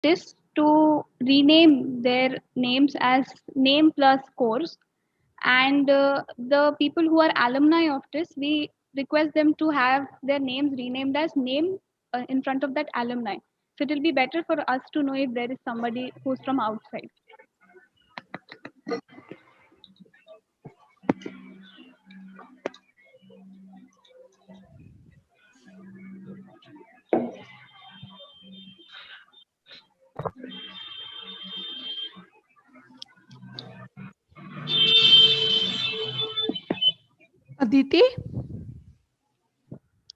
artists to rename their names as name plus course, and the people who are alumni of this, we request them to have their names renamed as name in front of that alumni. So it will be better for us to know if there is somebody who's from outside. Aditi?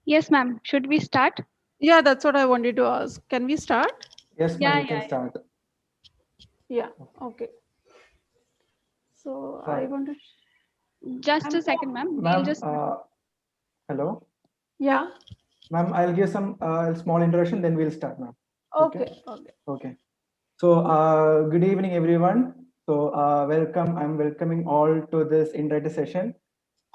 Yes, ma'am. Should we start? Yeah, that's what I wanted to ask. Can we start? Yes, ma'am, Yeah, you can yeah, start. Yeah, okay. So I Sorry. want to, yeah. Just a second, ma'am. We'll Ma'am, just. hello. yeah, Ma'am, I'll give some small introduction, then we'll start, ma'am. okay, okay. Okay. So, good evening, everyone. So, welcome. I'm welcoming all to this interactive session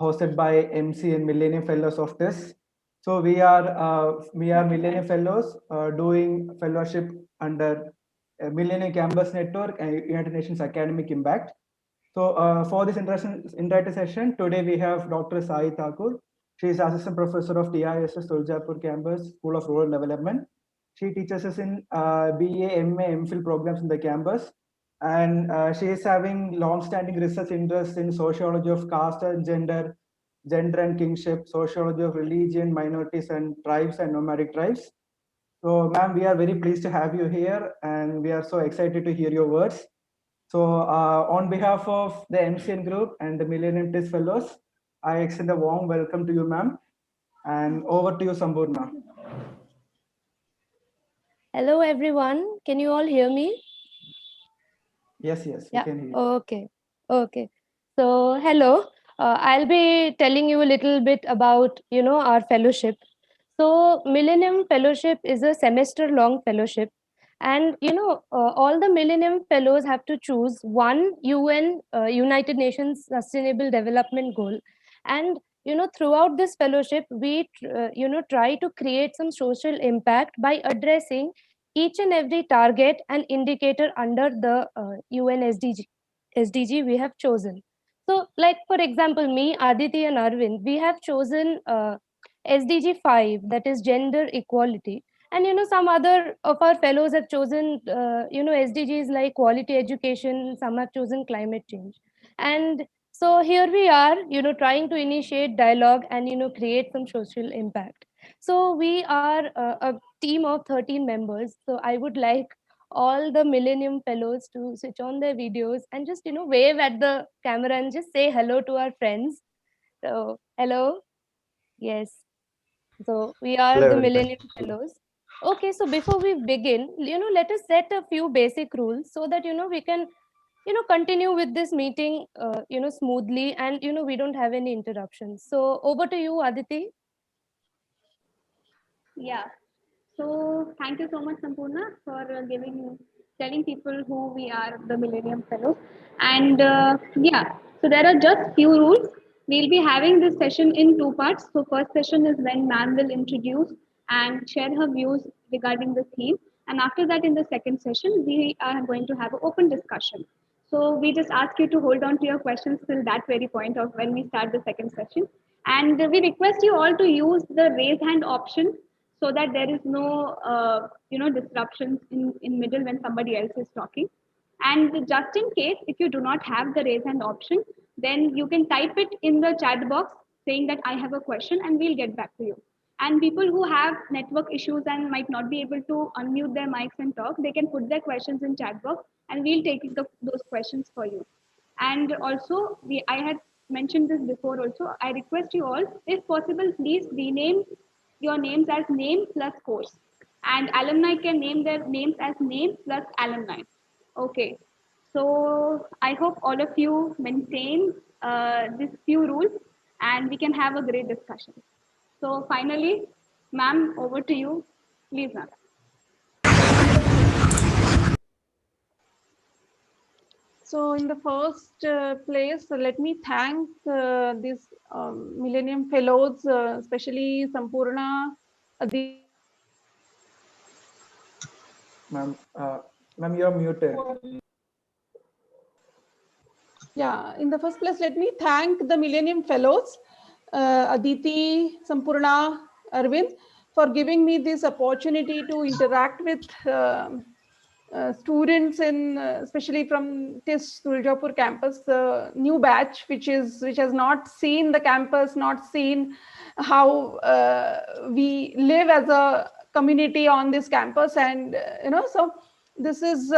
hosted by MC and Millennium Fellows of this. So, we are Millennium Fellows doing fellowship under Millennium Campus Network and United Nations Academic Impact. So, for this interactive session, today we have Dr. Sai Thakur. She is Assistant Professor of TISS Tuljapur Campus, School of Rural Development. She teaches us in BA, MA, MPhil programs in the campus. And she is having long-standing research interest in sociology of caste and gender and kingship, sociology of religion, minorities and tribes and nomadic tribes. So, ma'am, we are very pleased to have you here, and we are so excited to hear your words. So, on behalf of the MCN Group and the Millennium Test Fellows, I extend a warm welcome to you, ma'am. And over to you, Sambhurna. Hello everyone, can you all hear me? Yes, we Yeah, can hear you. okay. So, hello. I'll be telling you a little bit about, our fellowship. So, Millennium Fellowship is a semester-long fellowship, and all the Millennium Fellows have to choose one UN, United Nations Sustainable Development Goal, and throughout this fellowship, we try to create some social impact by addressing each and every target and indicator under the UN SDG we have chosen. So, like for example, me, Aditi, and Arvind, we have chosen SDG 5, that is gender equality. And some other of our fellows have chosen SDGs like quality education, some have chosen climate change. And so here we are, trying to initiate dialogue and create some social impact. So we are a team of 13 members. So I would like all the Millennium Fellows to switch on their videos and just wave at the camera and just say hello to our friends. So hello. Yes. So we are Hello, the everyone. Millennium Fellows. Okay, so before we begin, let us set a few basic rules so that we can continue with this meeting smoothly, and we don't have any interruptions. So over to you, Aditi. Yeah. So thank you so much, Sampurna, for telling people who we are, the Millennium Fellows. And yeah, so there are just few rules. We'll be having this session in two parts. So first session is when ma'am will introduce and share her views regarding the theme. And after that, in the second session, we are going to have an open discussion. So we just ask you to hold on to your questions till that very point of when we start the second session. And we request you all to use the raise hand option so that there is no disruptions in middle when somebody else is talking. And just in case if you do not have the raise hand option, then you can type it in the chat box saying that I have a question and we'll get back to you. And people who have network issues and might not be able to unmute their mics and talk, they can put their questions in chat box and we'll take those questions for you. And also, I had mentioned this before also. I request you all, if possible, please rename your names as name plus course. And alumni can name their names as name plus alumni. Okay. So I hope all of you maintain these few rules and we can have a great discussion. So finally, ma'am, over to you. Please, ma'am. So in the first place, let me thank these Millennium Fellows, especially Sampurna, Aditi, Ma'am, ma'am, you're muted. Yeah, in the first place, let me thank the Millennium Fellows, Aditi, Sampurna, Arvind, for giving me this opportunity to interact with students in, especially from this Tuljapur campus, the new batch, which has not seen the campus, not seen how we live as a community on this campus, and so this is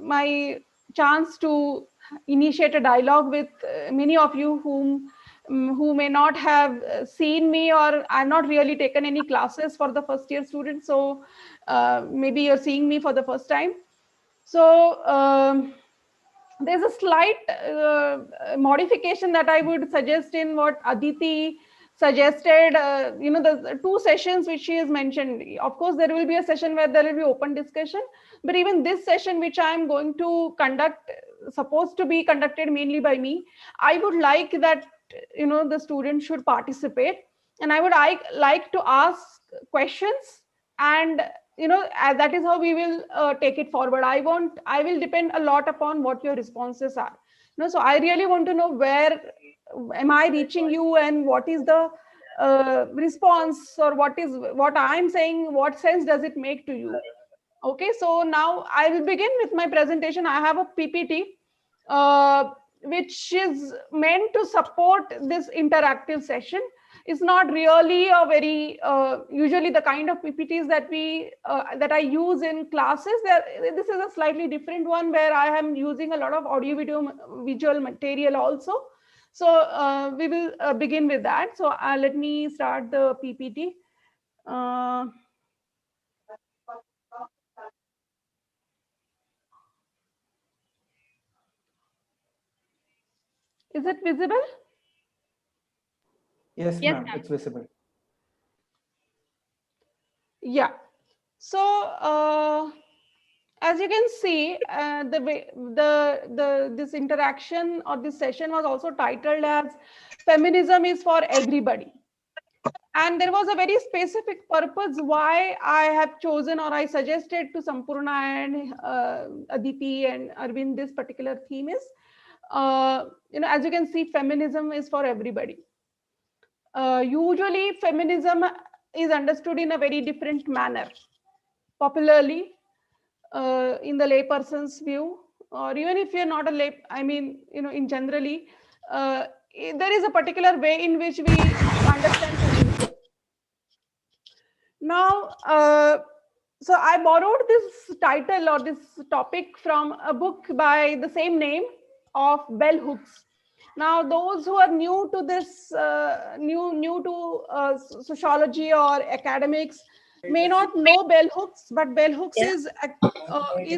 my chance to initiate a dialogue with many of you who may not have seen me or I've not really taken any classes for the first year students. So maybe you're seeing me for the first time. So there's a slight modification that I would suggest in what Aditi suggested. The two sessions which she has mentioned. Of course, there will be a session where there will be open discussion, but even this session which I am going to conduct, supposed to be conducted mainly by me, I would like that the students should participate, and I would like to ask questions, and that is how we will take it forward. I will depend a lot upon what your responses are. So I really want to know where am I reaching you, and what is the response, or what I'm saying, what sense does it make to you. Okay, so now I will begin with my presentation. I have a PPT which is meant to support this interactive session. It's not really a very usually the kind of PPTs that I use in classes. This is a slightly different one where I am using a lot of audio visual material also. So we will begin with that. So let me start the PPT. Is it visible? Yes, Yes, ma'am, ma'am. it's visible. Yeah. So as you can see, this interaction or this session was also titled as "Feminism is for Everybody." And there was a very specific purpose why I have chosen, or I suggested to Sampurna and Aditi and Arvind, this particular theme is, as you can see, feminism is for everybody. Usually, feminism is understood in a very different manner. Popularly, in the layperson's view, or even if you're not a lay, I mean, in generally, there is a particular way in which we understand feminism. Now, so I borrowed this title or this topic from a book by the same name of Bell Hooks. Now, those who are new to this, new to sociology or academics, may not know Bell Hooks, but Bell Hooks is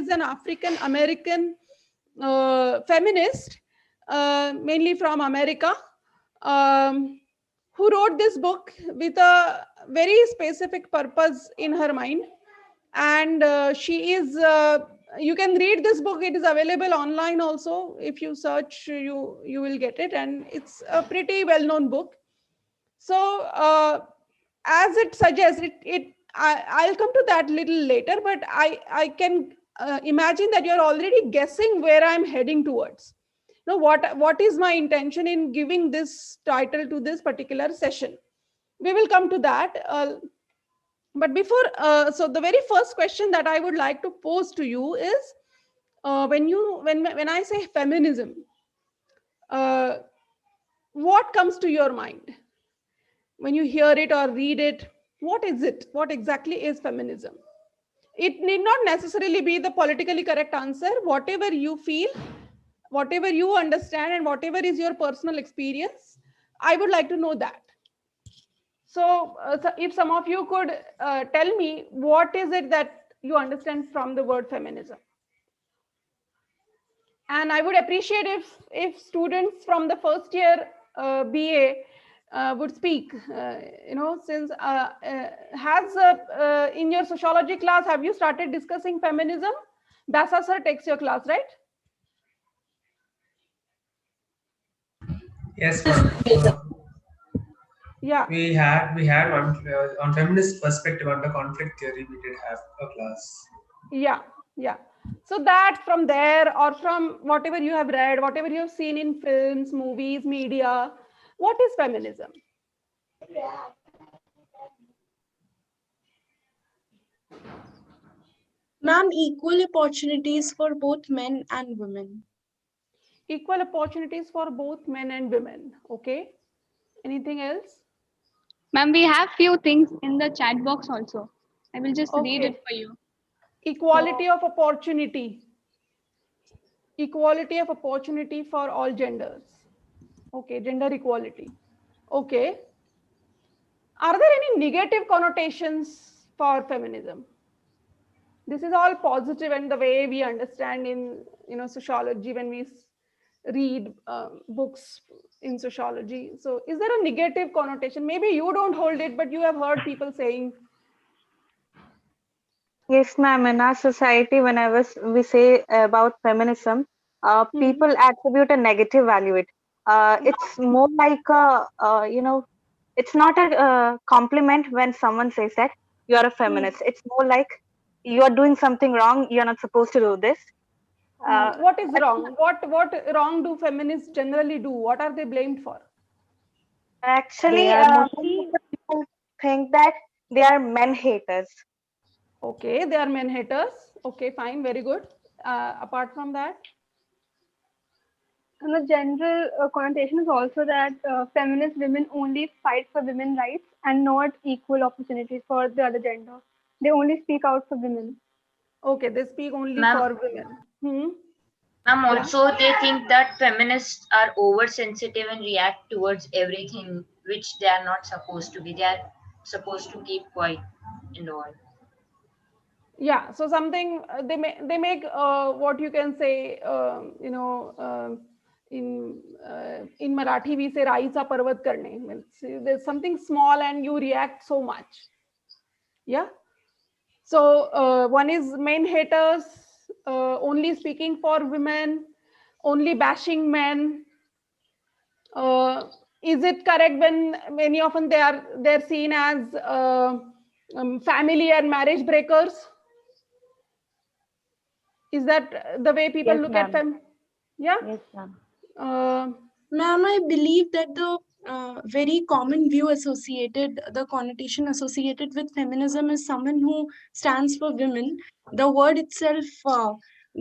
an African American feminist, mainly from America, who wrote this book with a very specific purpose in her mind. And she is, you can read this book. It is available online also. If you search, you will get it. And it's a pretty well-known book. So as it suggests, I'll come to that little later, but I can imagine that you're already guessing where I'm heading towards. Now, what is my intention in giving this title to this particular session? We will come to that. But before, so the very first question that I would like to pose to you is, when I say feminism, uh, what comes to your mind when you hear it or read it? What is it? What exactly is feminism? It need not necessarily be the politically correct answer. Whatever you feel, whatever you understand, and whatever is your personal experience, I would like to know that. So if some of you could tell me, what is it that you understand from the word feminism? And I would appreciate if students from the first year BA would speak. Since has in your sociology class, have you started discussing feminism? Basa sir takes your class, right? Yes, ma'am. Yeah. We had one on feminist perspective under conflict theory. We did have a class. Yeah. So that from there, or from whatever you have read, whatever you have seen in films, movies, media, what is feminism? Ma'am, equal opportunities for both men and women. Equal opportunities for both men and women. Okay. Anything else? Ma'am, we have few things in the chat box also. I will just read it Okay. for you. Equality of opportunity. Equality of opportunity for all genders. Okay, gender equality. Okay. Are there any negative connotations for feminism? This is all positive, and the way we understand in sociology when we read books in sociology. So, is there a negative connotation? Maybe you don't hold it, but you have heard people saying. Yes, ma'am. In our society, whenever we say about feminism, Hmm. people attribute a negative value it. It's more like it's not a compliment when someone says that you are a Hmm. feminist. It's more like you are doing something wrong. You're not supposed to do this. Uh, What is but wrong? What wrong do feminists generally do? What are they blamed for? They actually, are most of mostly the people think that they are men haters. Okay, they are men haters. Okay, fine, very good. Apart from that, And the general connotation is also that feminist women only fight for women's rights and not equal opportunities for the other gender. They only speak out for women. okay, they speak only Ma'am, for women. ma'am, Yeah. also they think that feminists are oversensitive and react towards everything which they are not supposed to be. They are supposed to keep quiet and all. Yeah, so something they make what you can say, in Marathi we say raisa parvat karne, means there's something small and you react so much. Yeah. So one is men haters, only speaking for women, only bashing men. Is it correct when many often they're seen as family and marriage breakers? Is that the way people Yes, look at ma'am. fem? Yeah. Yes, ma'am. Uh, Ma'am, I believe that the very common view associated, the connotation associated with feminism is someone who stands for women. The word itself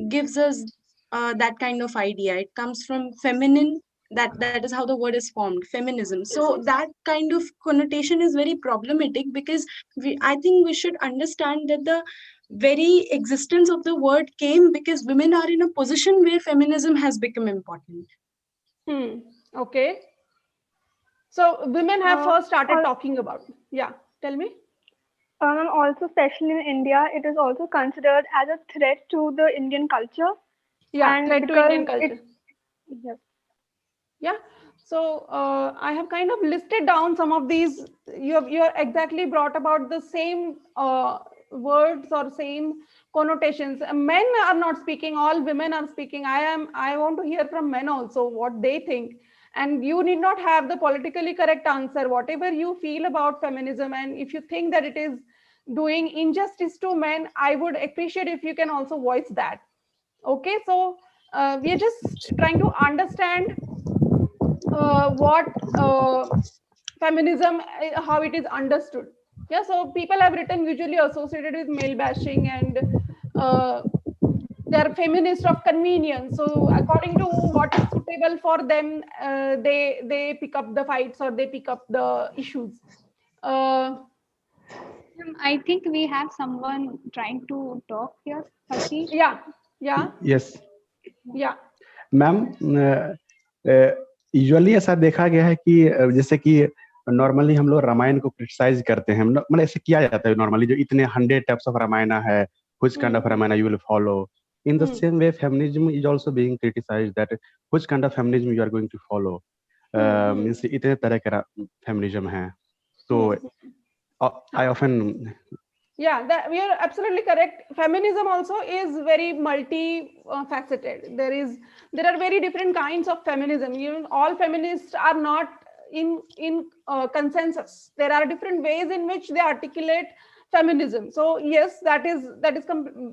gives us that kind of idea. It comes from feminine. That is how the word is formed, feminism. So that kind of connotation is very problematic because I think we should understand that the very existence of the word came because women are in a position where feminism has become important. okay. So women have first started Al- talking about. Yeah. Tell me. and also, especially in India, it is also considered as a threat to the Indian culture, Yeah. and Threat to Indian because it, culture. yes, Yeah. So I have kind of listed down some of these. You are exactly brought about the same words or same connotations. Men are not speaking, all women are speaking. I want to hear from men also what they think, and you need not have the politically correct answer. Whatever you feel about feminism, and if you think that it is doing injustice to men, I would appreciate if you can also voice that. Okay, so we are just trying to understand what feminism, how it is understood. Yeah, so people have written usually associated with male bashing, and uh, they are feminists of convenience. So according to what is suitable for them, they pick up the fights or they pick up the issues. uh, I think we have someone trying to talk here, Harshit. yeah, yeah, yes yeah. Ma'am, usually ऐसा देखा गया है कि जैसे कि normally हम लोग रामायण को क्रिटिसाइज करते हैं, मतलब ऐसे किया जाता है नॉर्मली, जो इतने 100 टाइप्स ऑफ रामायण है, which kind of Ramayana you will follow. In the same way, feminism is also being criticized, that which kind of feminism you are going to follow. Means इतने तरह का feminism है. So I often Yeah, we are absolutely correct. Feminism also is very multi-faceted. There are very different kinds of feminism. Even all feminists are not in consensus. There are different ways in which they articulate feminism. So yes, that is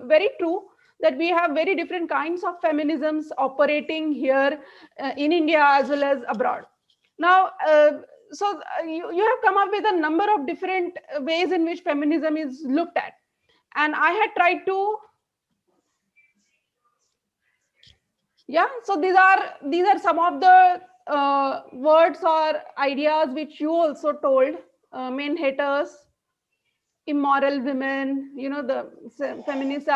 very true that we have very different kinds of feminisms operating here in India as well as abroad. Now, you have come up with a number of different ways in which feminism is looked at, and I had tried to, yeah. So these are some of the words or ideas which you also told. Men haters, immoral women, the feminists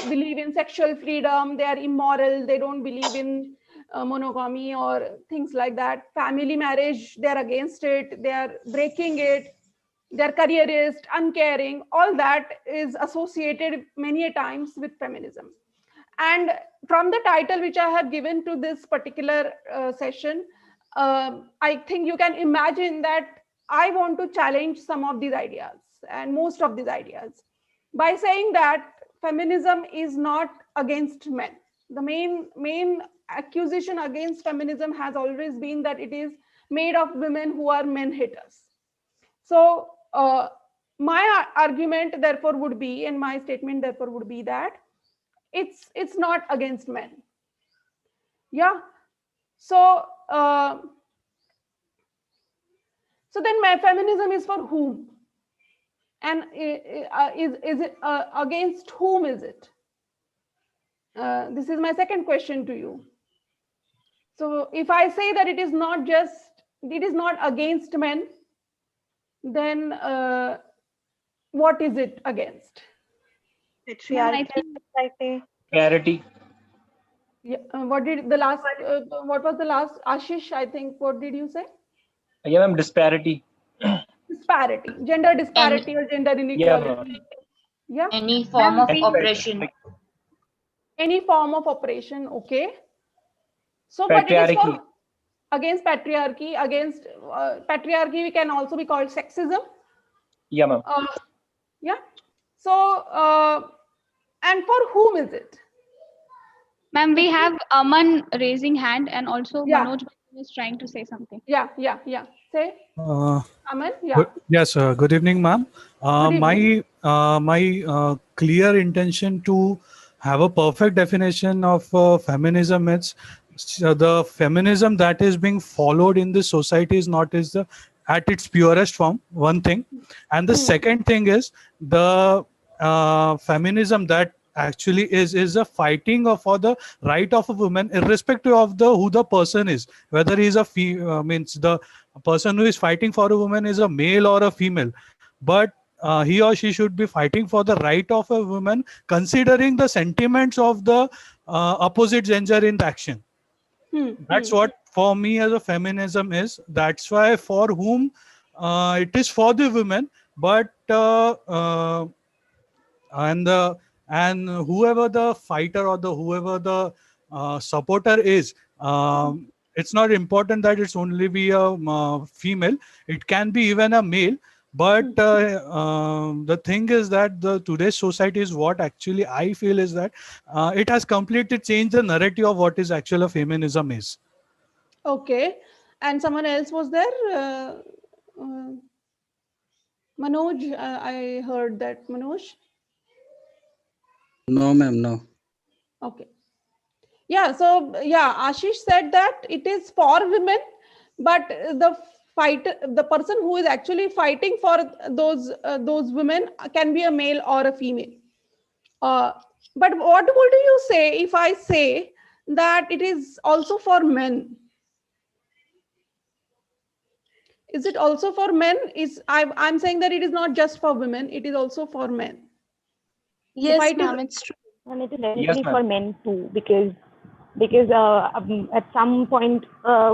believe in sexual freedom, they are immoral, they don't believe in monogamy or things like that. Family marriage, they're against it, they are breaking it, they're careerist, uncaring. All that is associated many a times with feminism. And from the title which I have given to this particular session, I think you can imagine that I want to challenge some of these ideas and most of these ideas by saying that feminism is not against men. The main accusation against feminism has always been that it is made of women who are men haters. So my argument therefore would be, and my statement therefore would be that it's not against men. Yeah. So so then my feminism is for whom? And is it against whom is it? This is my second question to you. So if I say that it is not against men, then what is it against? Patriarchal society. Clarity. Yeah. What did the last? What was the last? Ashish, I think. What did you say? Yeah, ma'am. Disparity. Disparity, gender disparity or gender inequality. Yeah. Any form of oppression. Any form of oppression. Okay. So, but it is for against patriarchy. Against patriarchy, we can also be called sexism. Yeah, ma'am. Yeah. So, and for whom is it? Ma'am, we have Aman raising hand, and also Manoj is trying to say something. Yeah. Say, Aman. Yeah. Yes, good evening, ma'am. My clear intention to have a perfect definition of feminism is the feminism that is being followed in this society is not is the at its purest form. One thing, and the second thing is the feminism that actually is a fighting for the right of a woman, irrespective of who the person is, whether he is means the person who is fighting for a woman is a male or a female, but he or she should be fighting for the right of a woman, considering the sentiments of the opposite gender in the action. That's what for me as a feminism is. That's why for whom it is for the women, but and whoever the fighter or whoever the supporter is, it's not important that it's only be a female. It can be even a male. But the thing is that the today's society is what actually I feel is that it has completely changed the narrative of what is actual a feminism is. Okay. And someone else was there? Manoj, I heard that. Manoj? No, ma'am, no. Okay. Yeah, so yeah, Ashish said that it is for women, but the person who is actually fighting for those women can be a male or a female. But what would you say if I say that it is also for men? Is it also for men? I'm saying that it is not just for women, it is also for men. Yes, ma'am, it's true. And it is definitely for men too, because at some point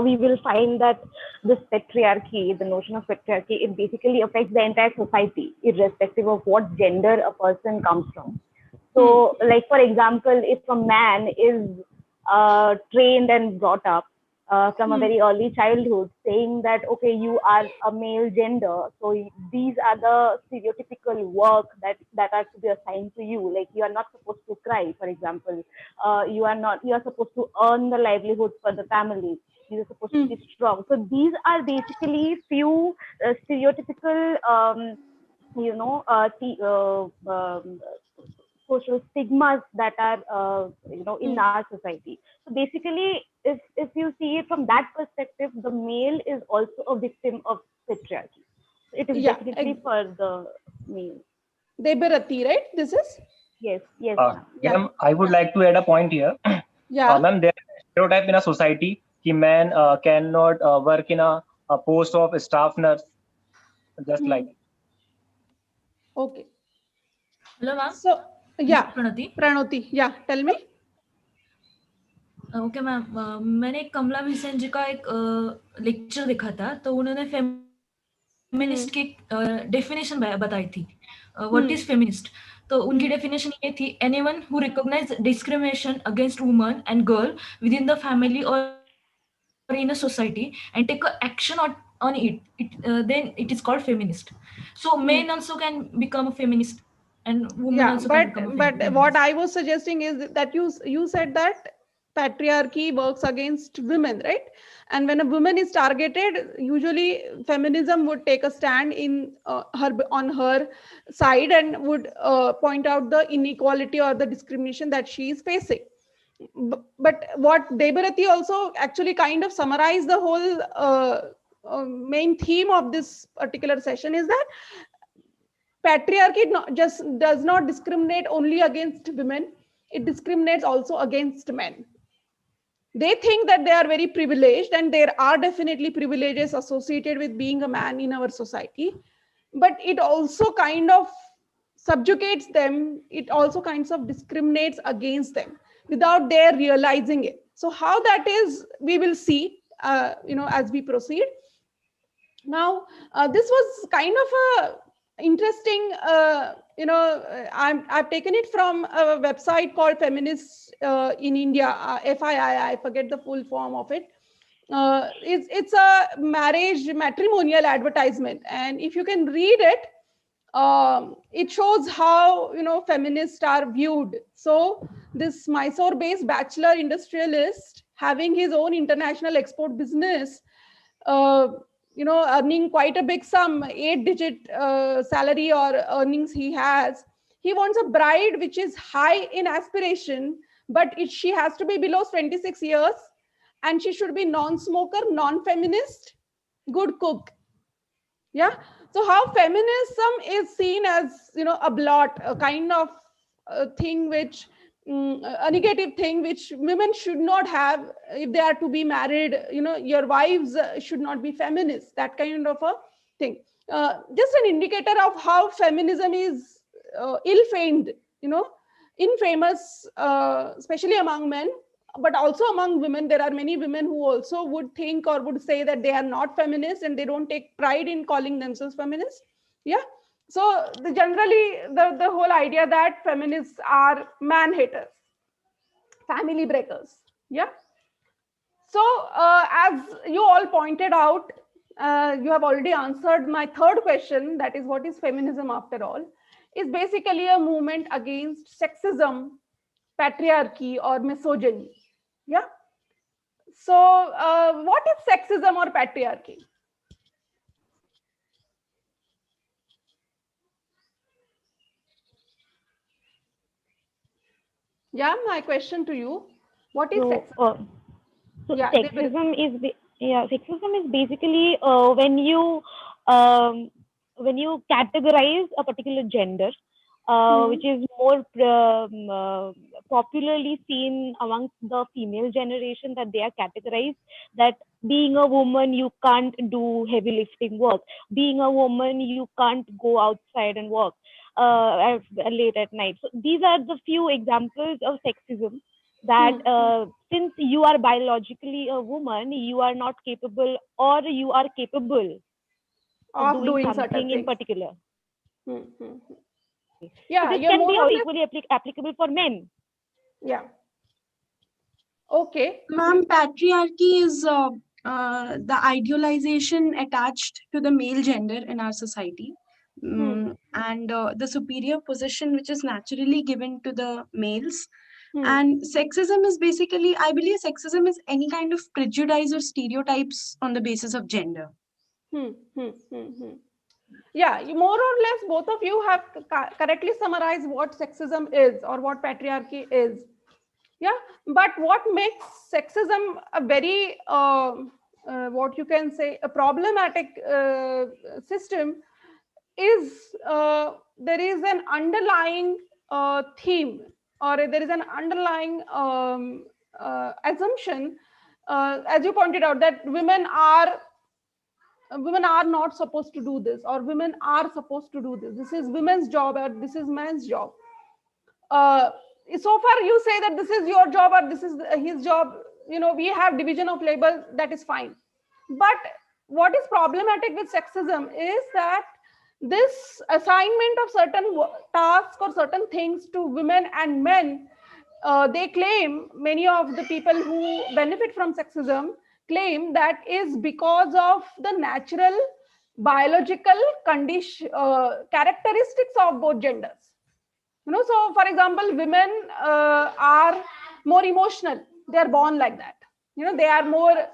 we will find that this patriarchy, the notion of patriarchy, it basically affects the entire society, irrespective of what gender a person comes from. So, like for example, if a man is trained and brought up from a very early childhood, saying that, okay, you are a male gender, so these are the stereotypical work that are to be assigned to you. Like, you are not supposed to cry, for example. You are supposed to earn the livelihood for the family. You are supposed to be strong. So these are basically few stereotypical social stigmas that are in our society. So basically, if you see it from that perspective, the male is also a victim of patriarchy. It is definitely for the male. Debarati, right? This is? Yes, yes, ma'am. Ma'am, I would like to add a point here. Yeah. Ma'am, there is a stereotype in a society that man cannot work in a post of staff nurse, just like. Okay. Hello, ma'am. So, yeah. Pranati. Pranati, yeah, tell me. Okay ma'am, मैंने कमला mission जी का एक lecture देखा था, तो उन्होंने feminist की definition बताई थी, व्हाट इज फेमिनिस्ट. तो उनकी डेफिनेशन ये थी, anyone who recognize discrimination against woman and girl within the family और in a society and take a action on it, then it is called feminist. So men also can become a feminist and women also can become a but feminist. what I was suggesting is that you said that patriarchy works against women, right? And when a woman is targeted, usually feminism would take a stand in on her side and would point out the inequality or the discrimination that she is facing. But what Debarati also actually kind of summarized the whole main theme of this particular session is that patriarchy just does not discriminate only against women, it discriminates also against men. They think that they are very privileged, and there are definitely privileges associated with being a man in our society, but it also kind of subjugates them, it also kinds of discriminates against them without their realizing it. So how that is, we will see as we proceed. Now this was kind of a interesting I've taken it from a website called Feminists in India, FII, I forget the full form of it. It's a matrimonial advertisement, and if you can read it, it shows how feminists are viewed. So this Mysore based bachelor industrialist having his own international export business, earning quite a big sum, 8-digit salary or earnings he has. He wants a bride which is high in aspiration, but she has to be below 26 years, and she should be non-smoker, non-feminist, good cook. Yeah. So how feminism is seen as a blot, a kind of thing which a negative thing which women should not have if they are to be married. Your wives should not be feminists, that kind of a thing. Just an indicator of how feminism is ill-famed, infamous, especially among men, but also among women. There are many women who also would think or would say that they are not feminists, and they don't take pride in calling themselves feminists. Yeah. So generally the whole idea that feminists are man haters, family breakers. Yeah. So as you all pointed out, you have already answered my third question, that is, what is feminism after all? Is basically a movement against sexism, patriarchy, or misogyny. Yeah. So what is sexism or patriarchy? Yeah, my question to you. What is sexism? So sexism is basically when you categorize a particular gender, which is more popularly seen amongst the female generation, that they are categorized that being a woman you can't do heavy lifting work, being a woman you can't go outside and work late at night. So these are the few examples of sexism, that since you are biologically a woman, you are not capable, or you are capable of doing something in particular. Yeah, so this can be equally applicable for men. Yeah. Okay. Ma'am, patriarchy is the idealization attached to the male gender in our society. And the superior position which is naturally given to the males. And sexism is basically, I believe sexism is any kind of prejudice or stereotypes on the basis of gender. Yeah, more or less, both of you have correctly summarized what sexism is or what patriarchy is. Yeah, but what makes sexism a very, what you can say, a problematic system is there is an underlying theme, or there is an underlying assumption, as you pointed out, that women are not supposed to do this, or women are supposed to do this. This is women's job, or this is man's job. uh, so far you say that this is your job or this is his job, we have division of labor, that is fine. But what is problematic with sexism is that this assignment of certain tasks or certain things to women and men, they claim, many of the people who benefit from sexism claim that is because of the natural biological condition, characteristics of both genders. So for example, women are more emotional, they are born like that. They are more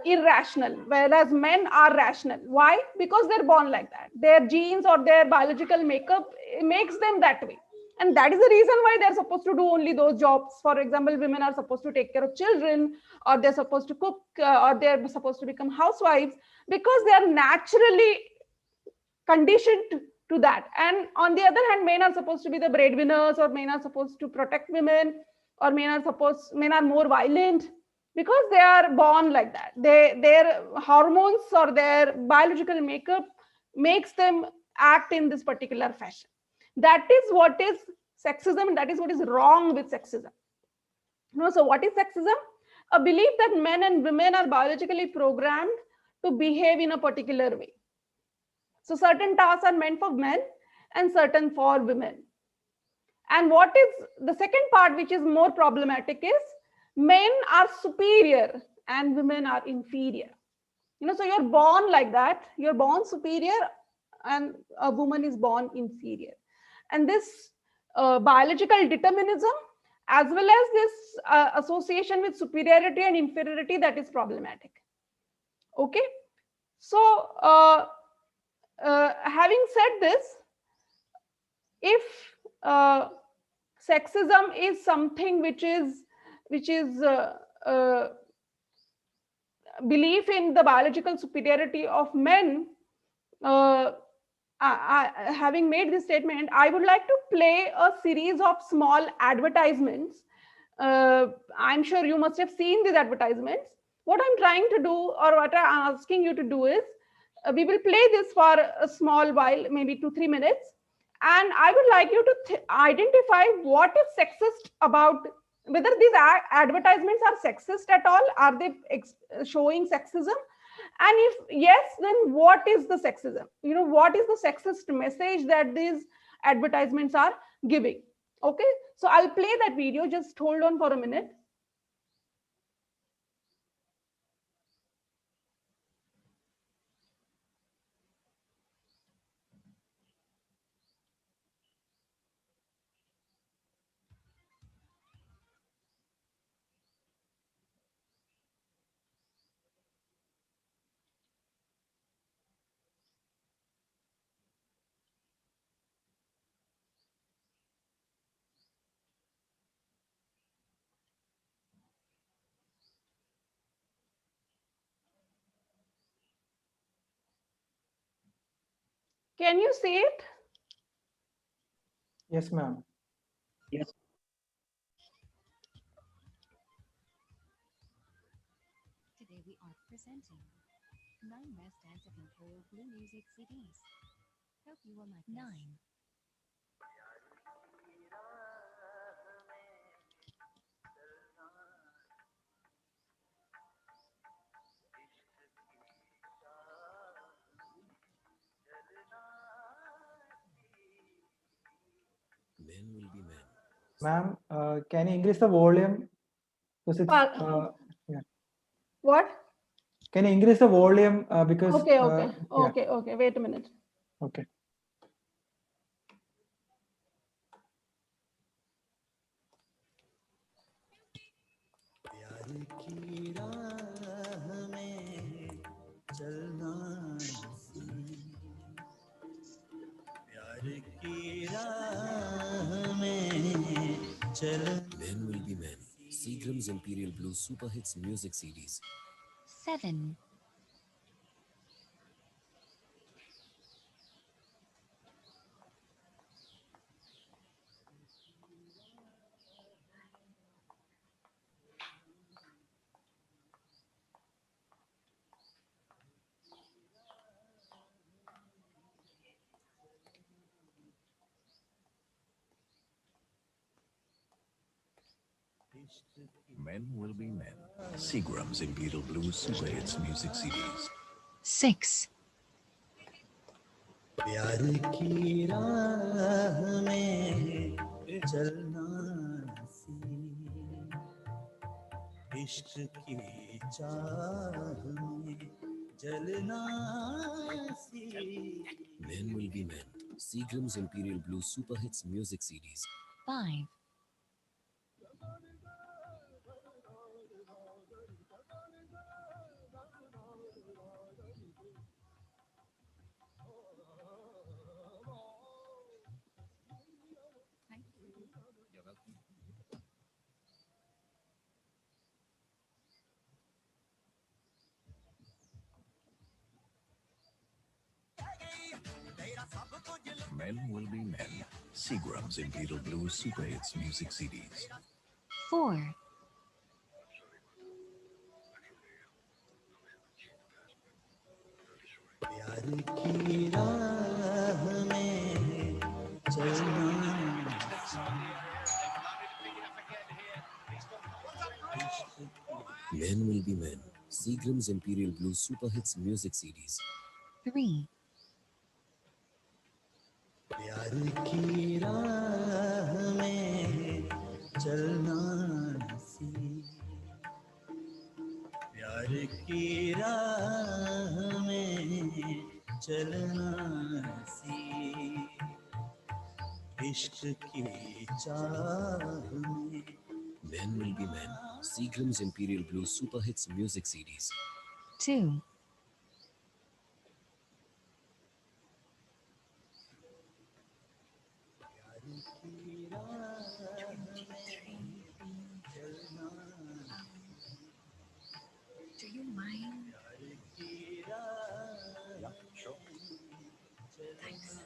irrational, whereas men are rational. Why? Because they're born like that. Their genes or their biological makeup makes them that way, and that is the reason why they're supposed to do only those jobs. For example, women are supposed to take care of children, or they're supposed to cook, or they're supposed to become housewives, because they are naturally conditioned to that. And on the other hand, men are supposed to be the breadwinners, or men are supposed to protect women, or men are more violent, because they are born like that. Their hormones or their biological makeup makes them act in this particular fashion. That is what is sexism, and that is what is wrong with sexism. So what is sexism? A belief that men and women are biologically programmed to behave in a particular way. So certain tasks are meant for men and certain for women. And what is the second part, which is more problematic, is men are superior and women are inferior. So you're born like that, you're born superior, and a woman is born inferior. And this biological determinism, as well as this association with superiority and inferiority, that is problematic. Okay. So having said this, if sexism is something which is belief in the biological superiority of men, having made this statement, I would like to play a series of small advertisements. I'm sure you must have seen these advertisements. What I'm trying to do, or what I'm asking you to do, is we will play this for a small while, maybe 2-3 minutes, and I would like you to identify what is sexist about, whether these advertisements are sexist at all, are they showing sexism, and if yes, then what is the sexism? What is the sexist message that these advertisements are giving? Okay, so I'll play that video. Just hold on for a minute. Can you see it? Yes, ma'am. Yes. Today we are presenting 9 best dancing for blue music CDs. Hope you will like 9. Men will be men. Ma'am, can you increase the volume? Because it's, yeah. What? Can you increase the volume? Because Okay. yeah. Okay. Wait a minute. Okay. प्यार की राह में चलना सीख Men Will Be Men, Seagram's Imperial Blue Super Hits Music CDs. 7. Men Will Be Men, Seagram's Imperial Blue Super Hits Music CDs. 6. प्यार की राह में चलना सी, इश्क की चाह में जलना सी. Men Will Be Men, Seagram's Imperial Blue Super Hits Music CDs. 5. Men Will Be Men, Seagram's Imperial Blue Super Hits Music CDs. 4. प्यार की राह में चलना Men Will Be Men, Seagram's Imperial Blue Super Hits Music CDs. 3. प्यार की राह में चलना सी, प्यार की राह में चलना सी, इश्क की चाह में. Men Will Be Men, Seagram's Imperial Blue Super Hits Music CDs. 2. Do you mind? Yeah, sure. Thanks.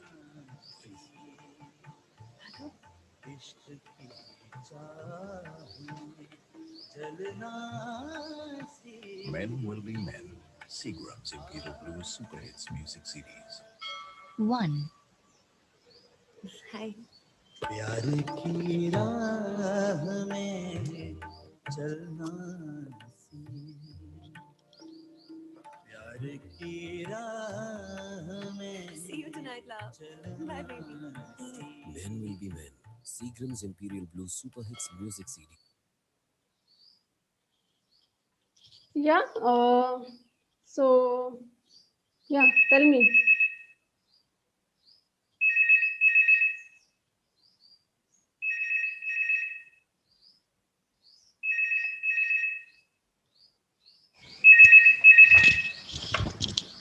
Men Will Be Men, Seagram's Imperial Blue Super Hits Music CDs. 1. Hi. प्यार की राह में चलना सी, प्यार की राह में. See you tonight, love. Bye, baby. Men Will Be Men, Seagram's Imperial Blue Super Hits Music CD. Yeah. So, yeah, tell me.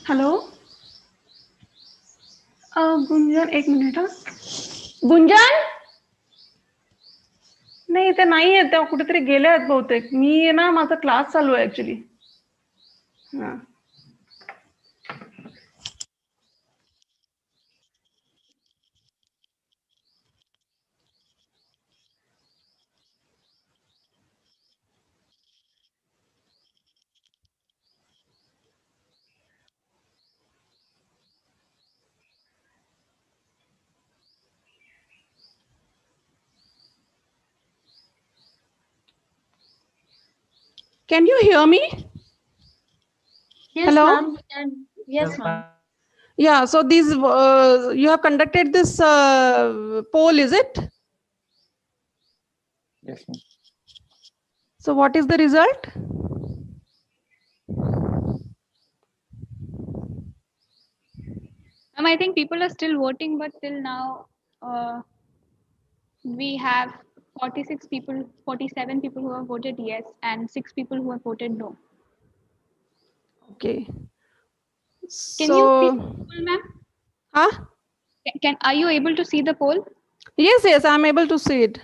Hello Gunjan एक मिनिट. गुंजन नाही ते नाही आहेत, त्या कुठेतरी गेल्या आहेत बहुतेक. मी ना माझा क्लास चालू आहे ऍक्च्युली. हा Can you hear me? Yes, Hello? ma'am. Yes, ma'am. Yeah, so these you have conducted this poll, is it? Yes, ma'am. So what is the result? I think people are still voting, but till now, we have 46 people, 47 people who have voted yes, and 6 people who have voted no. Okay. Can you see the So, poll, ma'am? huh? Are you able to see the poll? Yes, I'm able to see it.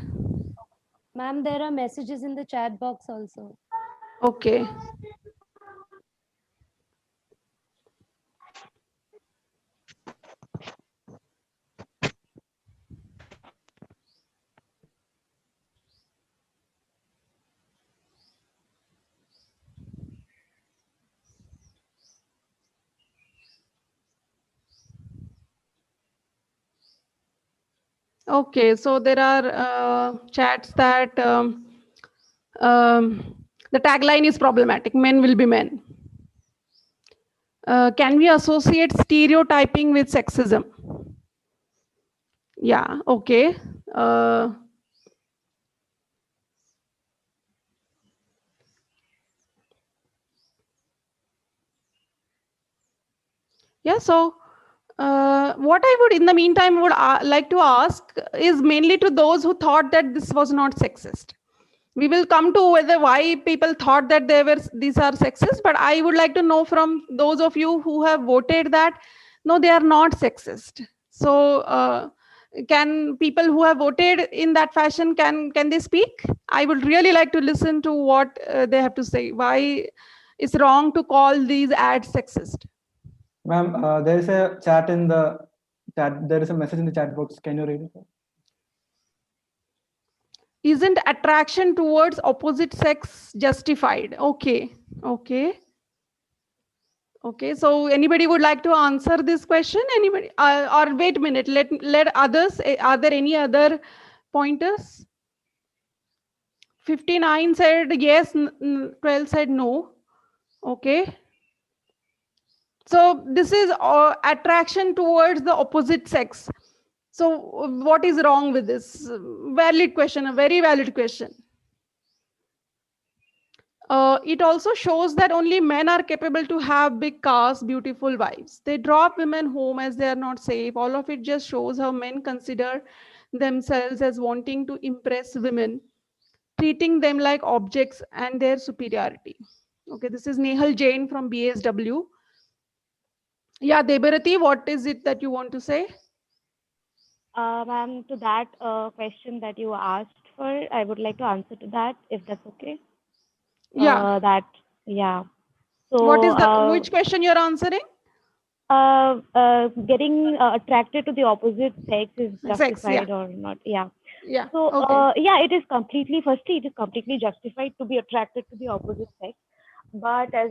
Ma'am, there are messages in the chat box also. Okay. Okay, so there are chats that the tagline is problematic. Men will be men. Can we associate stereotyping with sexism? Yeah, okay. Yeah, so what I would, in the meantime, would like to ask is mainly to those who thought that this was not sexist. We will come to whether why people thought that these are sexist, but I would like to know from those of you who have voted that no, they are not sexist. So can people who have voted in that fashion, can they speak? I would really like to listen to what they have to say. Why it's wrong to call these ads sexist? Ma'am, there is a chat in the chat. There is a message in the chat box. Can you read it? Isn't attraction towards opposite sex justified? Okay, okay. Okay, so anybody would like to answer this question? Anybody? Or wait a minute, let others, are there any other pointers? 59 said yes, 12 said no. Okay. So this is attraction towards the opposite sex. So what is wrong with this? Valid question, a very valid question. It also shows that only men are capable to have big cars, beautiful wives. They drop women home as they are not safe. All of it just shows how men consider themselves as wanting to impress women, treating them like objects and their superiority. Okay, this is Nehal Jain from BSW. Yeah, Debarati, what is it that you want to say? Ma'am, to that question that you asked for, I would like to answer to that, if that's okay. Yeah. Yeah. So, What is the, which question you're answering? Getting attracted to the opposite sex is justified or not? Yeah. Yeah. So, Okay. yeah, it is completely, firstly, it is completely justified to be attracted to the opposite sex. But as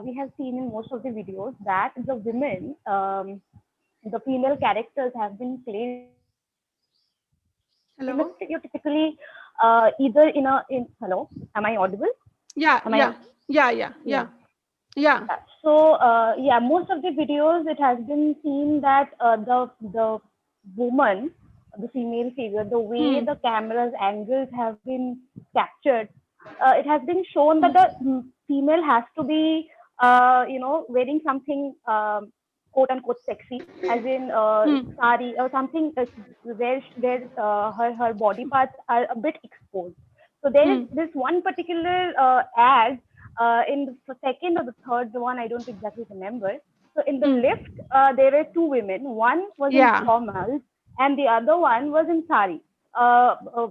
we have seen in most of the videos, that the women, the female characters have been played in a Hello. stereotypically either in hello, am I audible? Yeah, Am yeah, I? yeah, yeah, yeah, yeah. So yeah, most of the videos it has been seen that the woman, the female figure, the way the camera's angles have been captured, it has been shown that the female has to be wearing something quote unquote sexy, as in sari or something where her body parts are a bit exposed. So there is this one particular ad in the second or the third one, I don't exactly remember. So in the lift, there were two women. One was in formals, and the other one was in sari,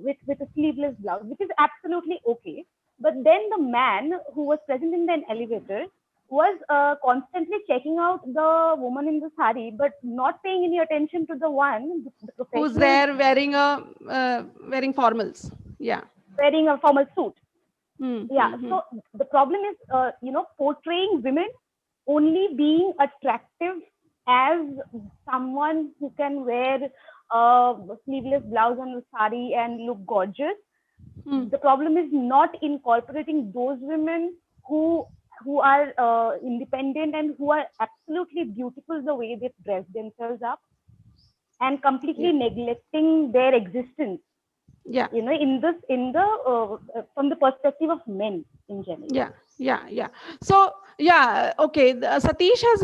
with a sleeveless blouse, which is absolutely okay. But then the man who was present in the elevator was constantly checking out the woman in the sari, but not paying any attention to the one, the professional, who's there wearing a wearing formals. Yeah. wearing a formal suit. Yeah. So the problem is, portraying women only being attractive as someone who can wear a sleeveless blouse and a sari and look gorgeous. The problem is not incorporating those women who are independent and who are absolutely beautiful the way they dress themselves up, and completely neglecting their existence. Yeah. In the from the perspective of men in general. Yeah. So yeah, okay. Satish has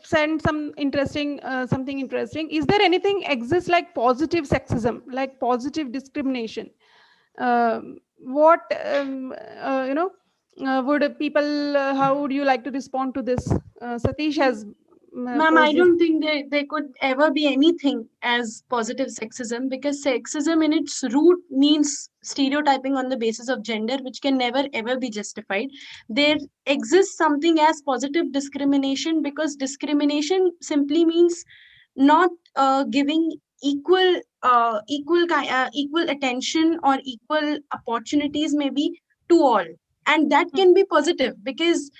sent some interesting something interesting. Is there anything exists like positive sexism, like positive discrimination? What would people? How would you like to respond to this? Satish has Ma'am, I don't think there could ever be anything as positive sexism, because sexism in its root means stereotyping on the basis of gender, which can never ever be justified. There exists something as positive discrimination, because discrimination simply means not giving equal attention or equal opportunities maybe to all, and that can be positive because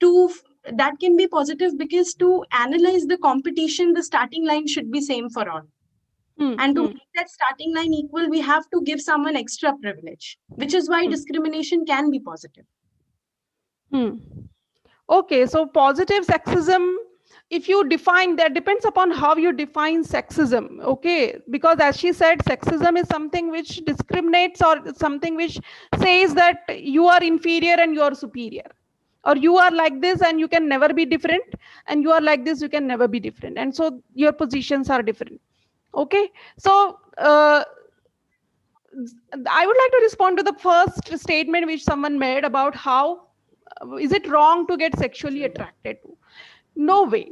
to that can be positive because to analyze the competition, the starting line should be same for all, and to make that starting line equal, we have to give someone extra privilege, which is why discrimination can be positive. Okay, so positive sexism, if you define that, depends upon how you define sexism. Okay, because as she said, sexism is something which discriminates or something which says that you are inferior and you are superior, or you are like this and you can never be different, and you are like this, you can never be different, and so your positions are different. Okay, so I would like to respond to the first statement which someone made about how is it wrong to get sexually attracted to. No way.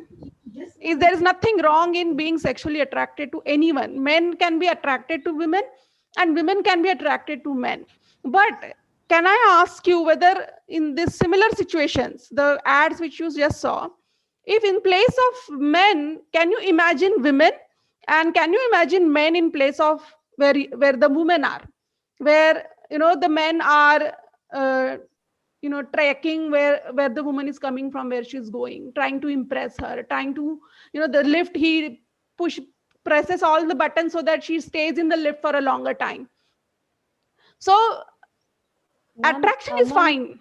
There is nothing wrong in being sexually attracted to anyone. Men can be attracted to women and women can be attracted to men. But can I ask you whether in these similar situations, the ads which you just saw, if in place of men, can you imagine women, and can you imagine men in place of where the women are, where the men are tracking where the woman is coming from, where she's going, trying to impress her, trying to the lift, he presses all the buttons so that she stays in the lift for a longer time. So attraction is fine.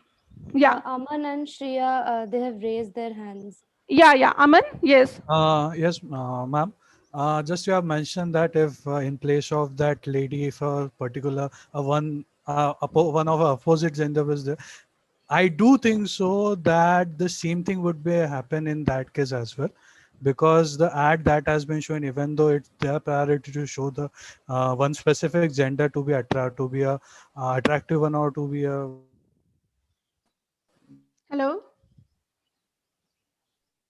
Yeah, Aman and Shreya, they have raised their hands. Yeah, Aman, yes. Yes, ma'am. Just you have mentioned that if in place of that lady, if a particular one of opposite gender was there, I do think so that the same thing would be happen in that case as well, because the ad that has been shown, even though it's their priority to show the one specific gender to be attractive one, or to be a Hello.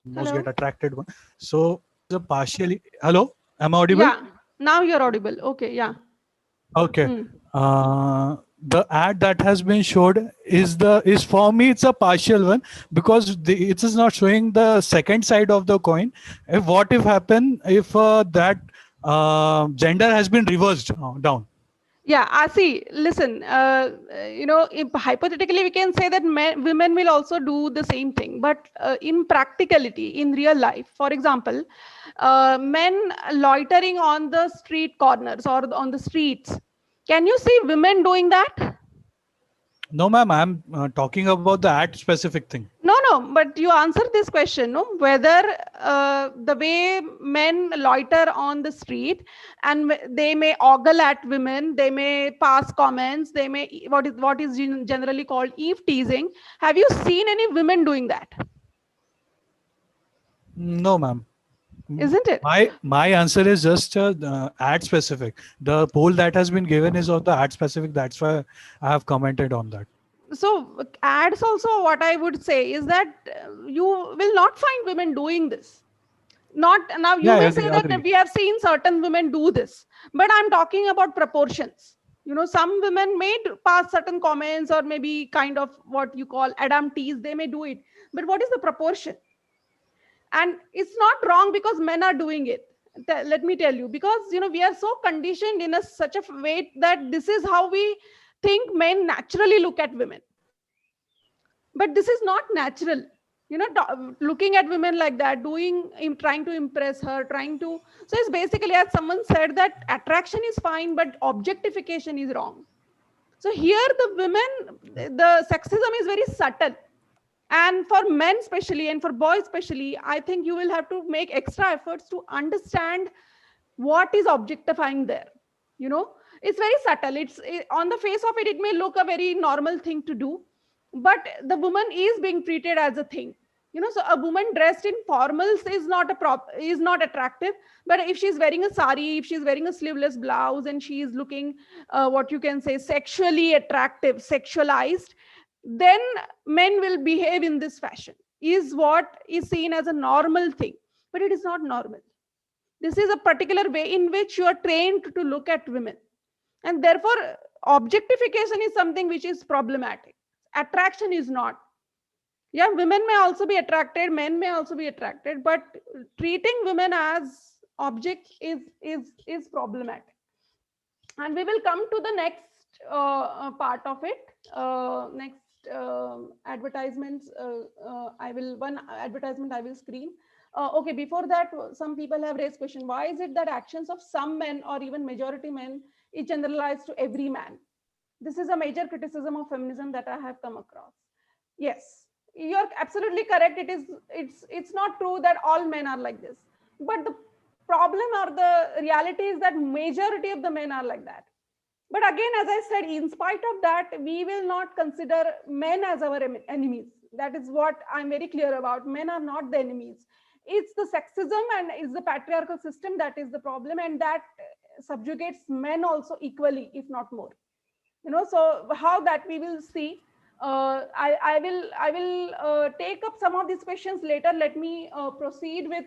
most get attracted one. So the partially, hello, am I audible? Yeah, now you're audible. Okay, yeah. Okay. The ad that has been showed is for me, it's a partial one, because it is not showing the second side of the coin. What if happen if that gender has been reversed down? Yeah, I see. Listen, if hypothetically we can say that women will also do the same thing, but in practicality, in real life, for example, men loitering on the street corners or on the streets, can you see women doing that? No, ma'am, I'm talking about the ad specific thing. No, but you answer this question, no? Whether the way men loiter on the street and they may ogle at women, they may pass comments, they may what is generally called eve teasing. Have you seen any women doing that? No, ma'am. Isn't it? My answer is just ad specific. The poll that has been given is of the ad specific. That's why I have commented on that. So ads also, what I would say is that you will not find women doing this. Not now, you Yeah, I may say agree. that we have seen certain women do this, but I'm talking about proportions. Some women may pass certain comments or maybe kind of what you call Adam tease, they may do it, but what is the proportion? And it's not wrong because men are doing it. Let me tell you, because we are so conditioned in such a way that this is how we think men naturally look at women, but this is not natural. Looking at women like that, trying to impress her, so it's basically, as someone said, that attraction is fine but objectification is wrong. So here the sexism is very subtle, and for men especially and for boys especially, I think you will have to make extra efforts to understand what is objectifying there. It's very subtle. On the face of it, it may look a very normal thing to do, but the woman is being treated as a thing. So a woman dressed in formals is not attractive, but if she's wearing a sari, if she's wearing a sleeveless blouse, and she is looking what you can say sexually attractive, sexualized, then men will behave in this fashion. is what is seen as a normal thing, but it is not normal. This is a particular way in which you are trained to look at women, and therefore objectification is something which is problematic. Attraction is not. Yeah, women may also be attracted, men may also be attracted, but treating women as objects is problematic. And we will come to the next part of it. Next advertisements. I will one advertisement I will screen. Okay, before that, some people have raised question: why is it that actions of some men or even majority men is generalized to every man? This is a major criticism of feminism that I have come across. Yes, you're absolutely correct. It's not true that all men are like this, but the problem or the reality is that majority of the men are like that. But again, as I said, in spite of that, we will not consider men as our enemies. That is what I'm very clear about. Men are not the enemies. It's the sexism and it's the patriarchal system that is the problem, and that subjugates men also equally, if not more. So how that we will see. I will take up some of these questions later. Let me proceed with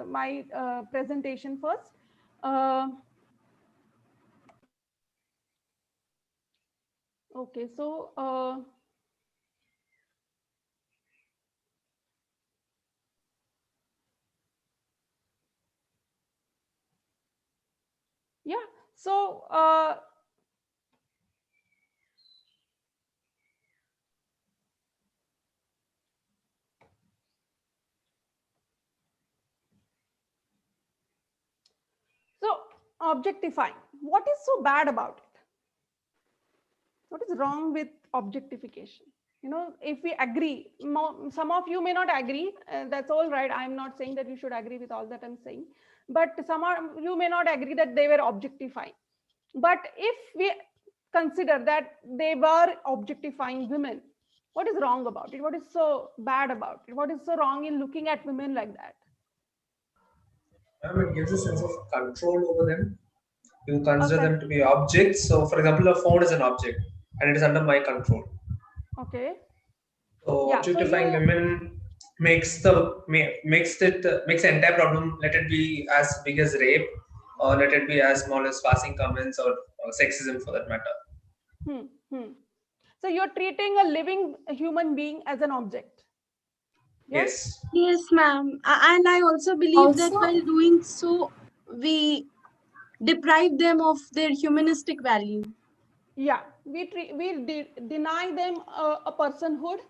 my presentation first. Okay, so yeah, so so objectifying. What is so bad about it? What is wrong with objectification? If we agree, some of you may not agree, that's all right. I'm not saying that you should agree with all that I'm saying, but some of you may not agree that they were objectifying. But if we consider that they were objectifying women, what is wrong about it? What is so bad about it? What is so wrong in looking at women like that? It gives a sense of control over them. You consider them to be objects. So, for example, a phone is an object, and it is under my control. Okay. So, objectifying women makes the entire problem. Let it be as big as rape, or let it be as small as passing comments or sexism, for that matter. So you're treating a living human being as an object. Yes. Yes, ma'am. And I also believe that while doing so, we deprive them of their humanistic value. Yeah, we deny them a personhood,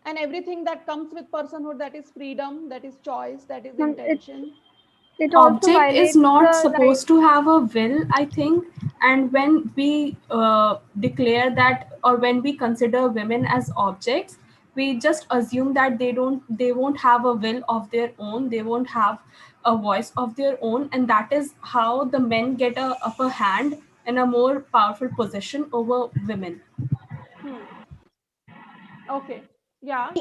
and everything that comes with personhood, that is freedom, that is choice, that is intention. It also Object is violates not the supposed to have a will, I think. And when we declare that, or when we consider women as objects, we just assume that they won't have a will of their own, they won't have a voice of their own, and that is how the men get a upper hand and a more powerful position over women. Okay. Yeah.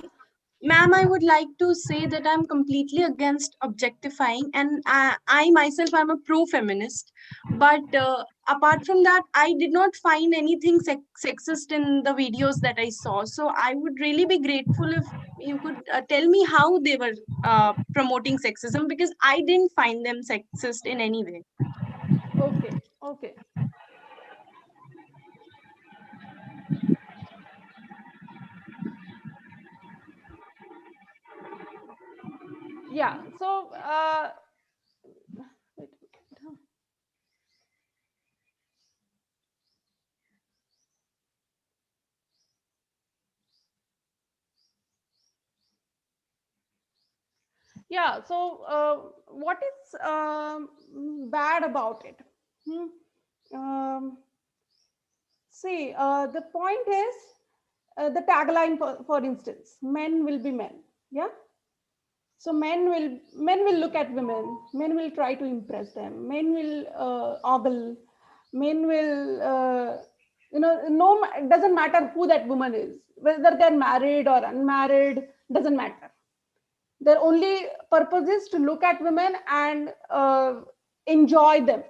Ma'am, I would like to say that I'm completely against objectifying, and I myself am a pro-feminist. But apart from that, I did not find anything sexist in the videos that I saw. So I would really be grateful if you could tell me how they were promoting sexism, because I didn't find them sexist in any way. Okay. Okay. Yeah. So yeah. So what is bad about it? See, the point is the tagline, for instance, men will be men. Yeah. So men will look at women. Men will try to impress them. Men will ogle. Men will no. It doesn't matter who that woman is, whether they're married or unmarried. Doesn't matter. Their only purpose is to look at women and enjoy them.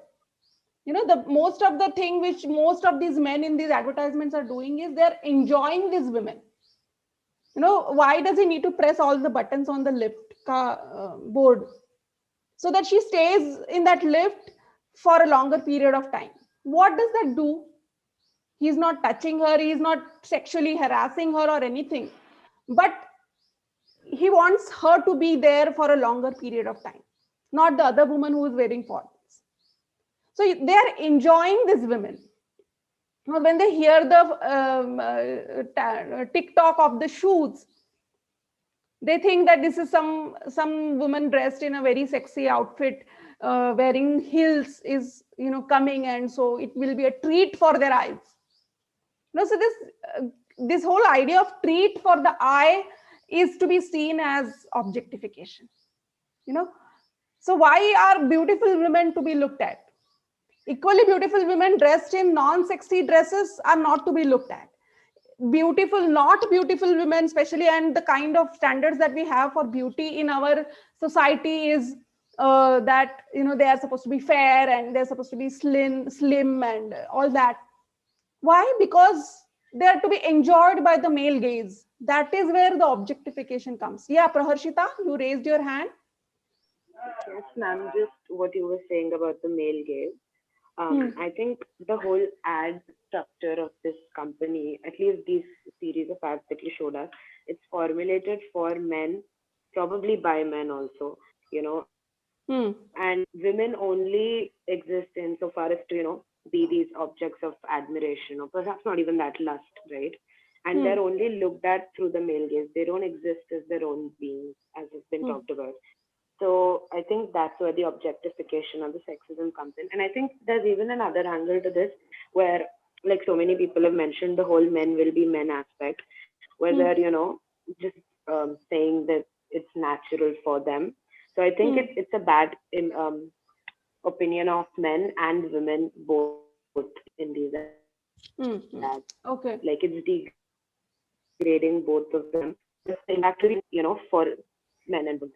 The most of the thing which most of these men in these advertisements are doing is they're enjoying these women. Why does he need to press all the buttons on the lift board so that she stays in that lift for a longer period of time? What does that do? He's not touching her, he's not sexually harassing her or anything, but he wants her to be there for a longer period of time, not the other woman who is wearing fortals. So they are enjoying these women. When they hear the TikTok of the shoes, they think that this is some woman dressed in a very sexy outfit, wearing heels is coming, and so it will be a treat for their eyes. So this whole idea of treat for the eye is to be seen as objectification. So why are beautiful women to be looked at? Equally beautiful women dressed in non-sexy dresses are not to be looked at. Beautiful, not beautiful women, especially, and the kind of standards that we have for beauty in our society is that they are supposed to be fair and they're supposed to be slim and all that. Why? Because they are to be enjoyed by the male gaze. That is where the objectification comes. Yeah, Praharshita, you raised your hand. Yes, ma'am. Just what you were saying about the male gaze. I think the whole ad structure of this company, at least these series of ads that you showed us, it's formulated for men, probably by men also, and women only exist in so far as to, be these objects of admiration or perhaps not even that lust, right? And they're only looked at through the male gaze. They don't exist as their own beings, as has been talked about. So I think that's where the objectification or the sexism comes in. And I think there's even another angle to this where, like so many people have mentioned, the whole men will be men aspect, where they're, just saying that it's natural for them. So I think it's a bad opinion of men and women both in these ads. Okay. Like it's degrading both of them. Just the impact will be, for men and women.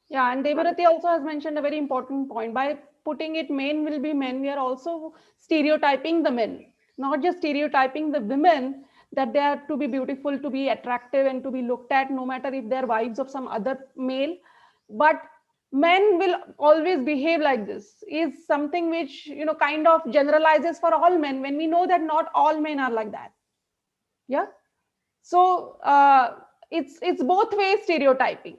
Yeah, and Devarati also has mentioned a very important point. By putting it men will be men, we are also stereotyping the men, not just stereotyping the women, that they are to be beautiful, to be attractive, and to be looked at, no matter if they're wives of some other male. But men will always behave like this is something which, kind of generalizes for all men, when we know that not all men are like that. Yeah. So it's both ways stereotyping.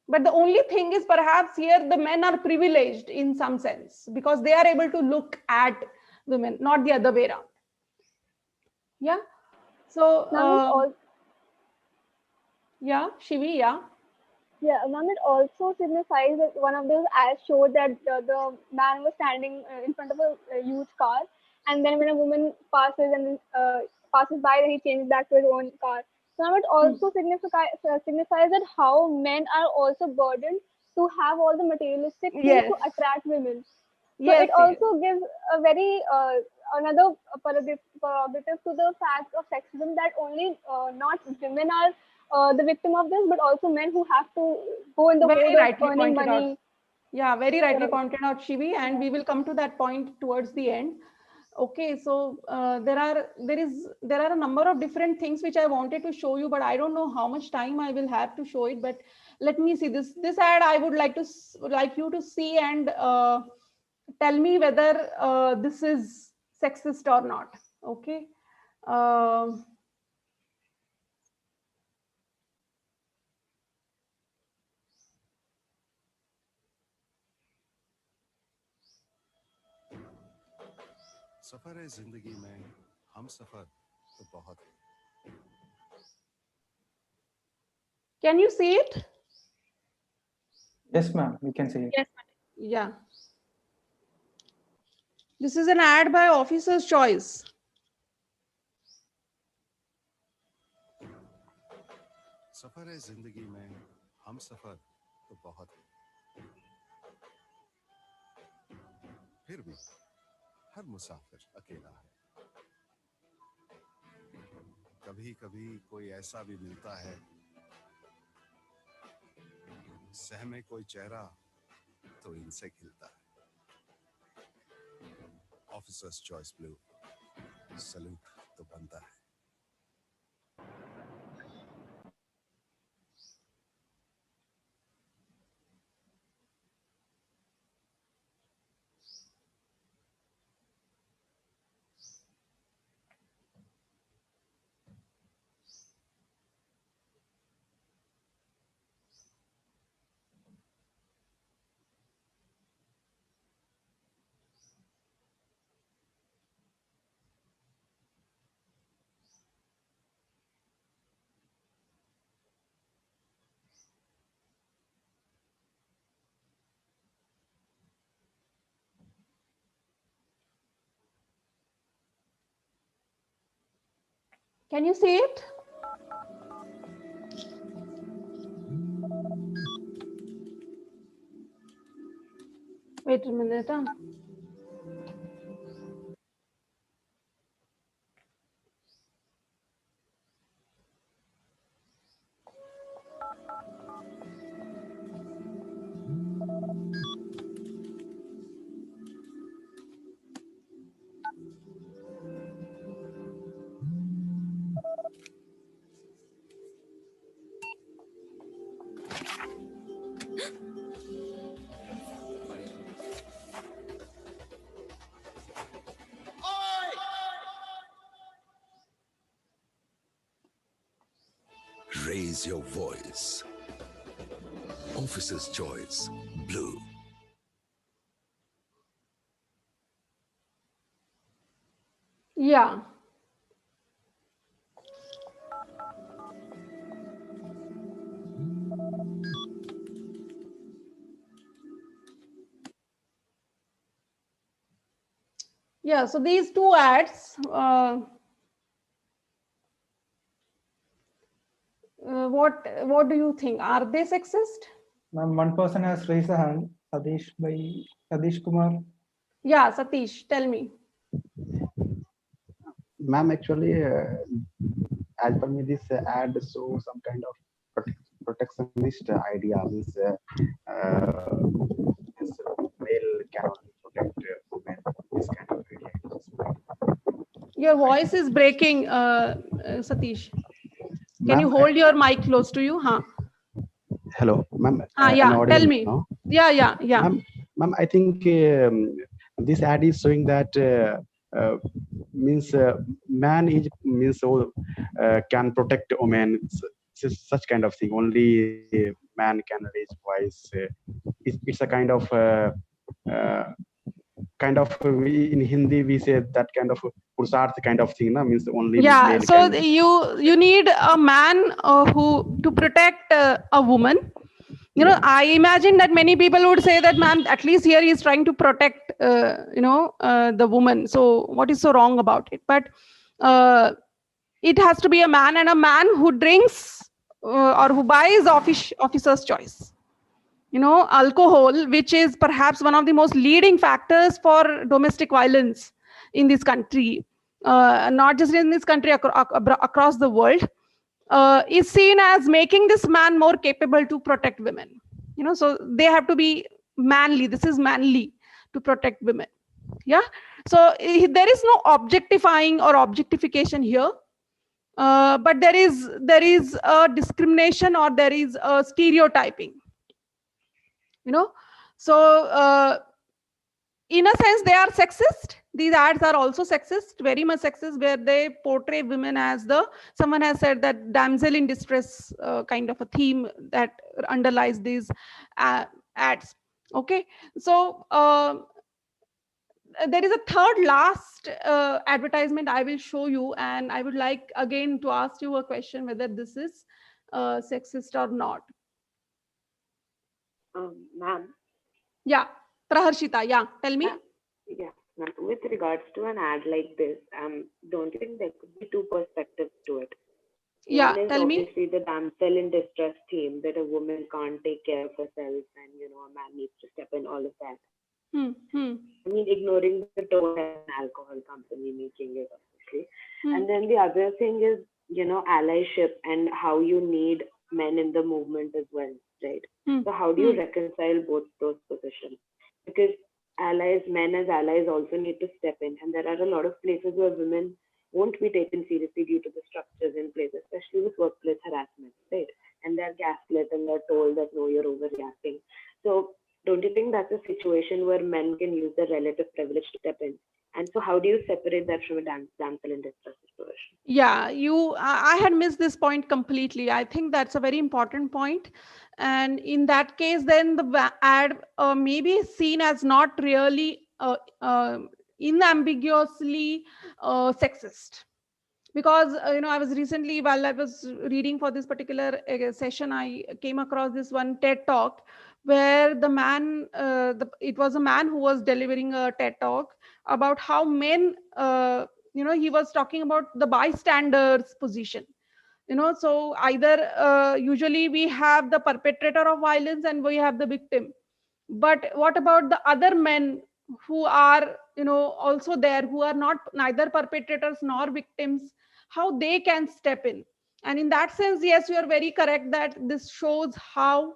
But the only thing is, perhaps here the men are privileged in some sense because they are able to look at women, not the other way around. Yeah. So, yeah, Shivi, yeah. Yeah, ma'am, it also signifies that one of those ads showed that the man was standing in front of a huge car, and then when a woman passes and passes by, then he changes back to his own car. So now it also signifies that how men are also burdened to have all the materialistic things to attract women. So it also gives a very another prerogative to the fact of sexism, that only not women are the victim of this, but also men who have to go in the Very mode of rightly earning pointed money. out. Yeah, very rightly pointed out, Shivi, and we will come to that point towards the end. Okay, so there are a number of different things which I wanted to show you, but I don't know how much time I will have to show it. But let me see this ad. I would like you to see and tell me whether this is sexist or not. Okay. Um सफर है जिंदगी में हम सफर तो बहुत है Can you see it? Yes, ma'am, we can see it. Yes, Yeah. This is an ad by Officer's Choice. सफर है जिंदगी में हम सफर तो बहुत है फिर भी हर मुसाफिर अकेला है कभी कभी कोई ऐसा भी मिलता है सहमे कोई चेहरा तो इनसे खिलता है ऑफिसर्स चॉइस ब्लू सलूट तो बनता है Can you see it? Wait a minute. Raise your voice. Officer's choice, blue. Yeah. Yeah, so these two ads, what do you think? Are they sexist? Ma'am, one person has raised a hand. Sadish Kumar. Yeah, Satish, tell me. Ma'am, actually, as per me, this ad shows some kind of protectionist idea. Means this male can only protect women. This kind of idea. Your voice is breaking, Satish. Can you hold your mic close to you? Huh? Hello, ma'am. Am I Yeah, tell audible me. now? Yeah. Ma'am, I think this ad is showing that means man is means can protect women. Such kind of thing. Only man can raise voice. It's a kind of in Hindi we say that kind of purusharth kind of thing. Na? Means only Yeah, male so can. you need a man who to protect a woman. You know, I imagine that many people would say that, man, at least here he is trying to protect, the woman. So what is so wrong about it? But it has to be a man, and a man who drinks or who buys officer's choice. You know, alcohol, which is perhaps one of the most leading factors for domestic violence in this country, not just in this country, across the world, is seen as making this man more capable to protect women. You know, so they have to be manly. This is manly to protect women. Yeah. So there is no objectifying or objectification here. But there is a discrimination, or there is a stereotyping. You know, so in a sense they are sexist. These ads are also sexist, very much sexist, where they portray women as someone has said that damsel in distress kind of a theme that underlies these ads. Okay, so there is a third last advertisement I will show you, and I would like again to ask you a question whether this is sexist or not. Ma'am. Yeah, Praharshita, yeah, tell me. Yeah, with regards to an ad like this, don't you think there could be two perspectives to it? Yeah, one is tell me. obviously the damsel in distress theme, that a woman can't take care of herself and a man needs to step in, all of that. I mean, ignoring the tone as an alcohol company making it, obviously. And then the other thing is, allyship and how you need men in the movement as well, right? So how do you reconcile both those positions? Because men as allies also need to step in. And there are a lot of places where women won't be taken seriously due to the structures in place, especially with workplace harassment, right? And they're gaslit and they're told that, no, you're overreacting. So don't you think that's a situation where men can use their relative privilege to step in? And so how do you separate that from a damsel in distress situation? Yeah, I had missed this point completely. I think that's a very important point. And in that case, then the ad may be seen as not really unambiguously sexist. Because I was recently, while I was reading for this particular session, I came across this one TED talk where the man, it was a man who was delivering a TED talk about how men he was talking about the bystander's position. So either usually we have the perpetrator of violence and we have the victim, but what about the other men who are also there, who are not neither perpetrators nor victims, how they can step in? And in that sense, yes, you are very correct that this shows how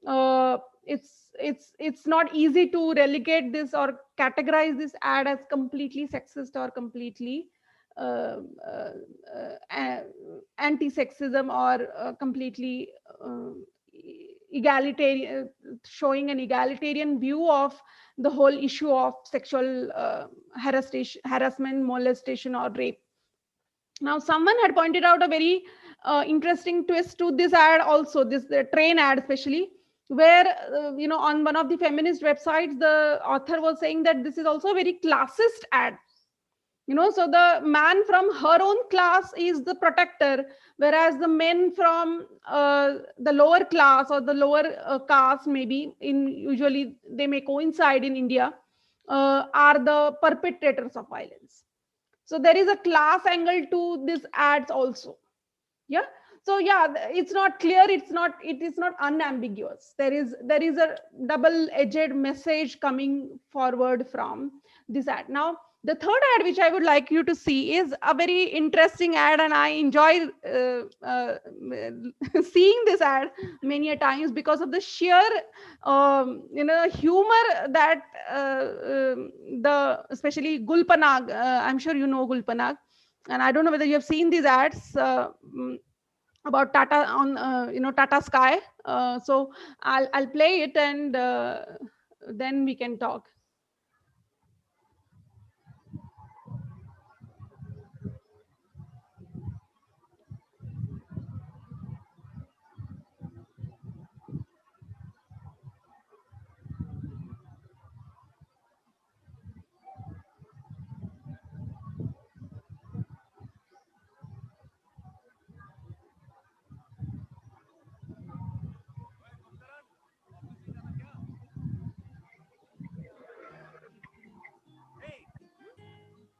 uh, it's not easy to relegate this or categorize this ad as completely sexist or completely uh, uh, uh, anti-sexism, or completely egalitarian, showing an egalitarian view of the whole issue of sexual harassment, molestation, or rape. Now, someone had pointed out a very interesting twist to this ad also, this the train ad especially, where on one of the feminist websites, the author was saying that this is also a very classist ad. So the man from her own class is the protector, whereas the men from the lower class or the lower caste, maybe in usually they may coincide in India, are the perpetrators of violence. So there is a class angle to these ads also. Yeah. So yeah, it's not clear, it is not unambiguous. There is a double edged message coming forward from this ad. Now, the third ad which I would like you to see is a very interesting ad, and I enjoy seeing this ad many a times because of the sheer humor that the especially Gulpanag, I'm sure you know Gulpanag, and I don't know whether you have seen these ads about Tata on Tata Sky. So I'll play it, and then we can talk.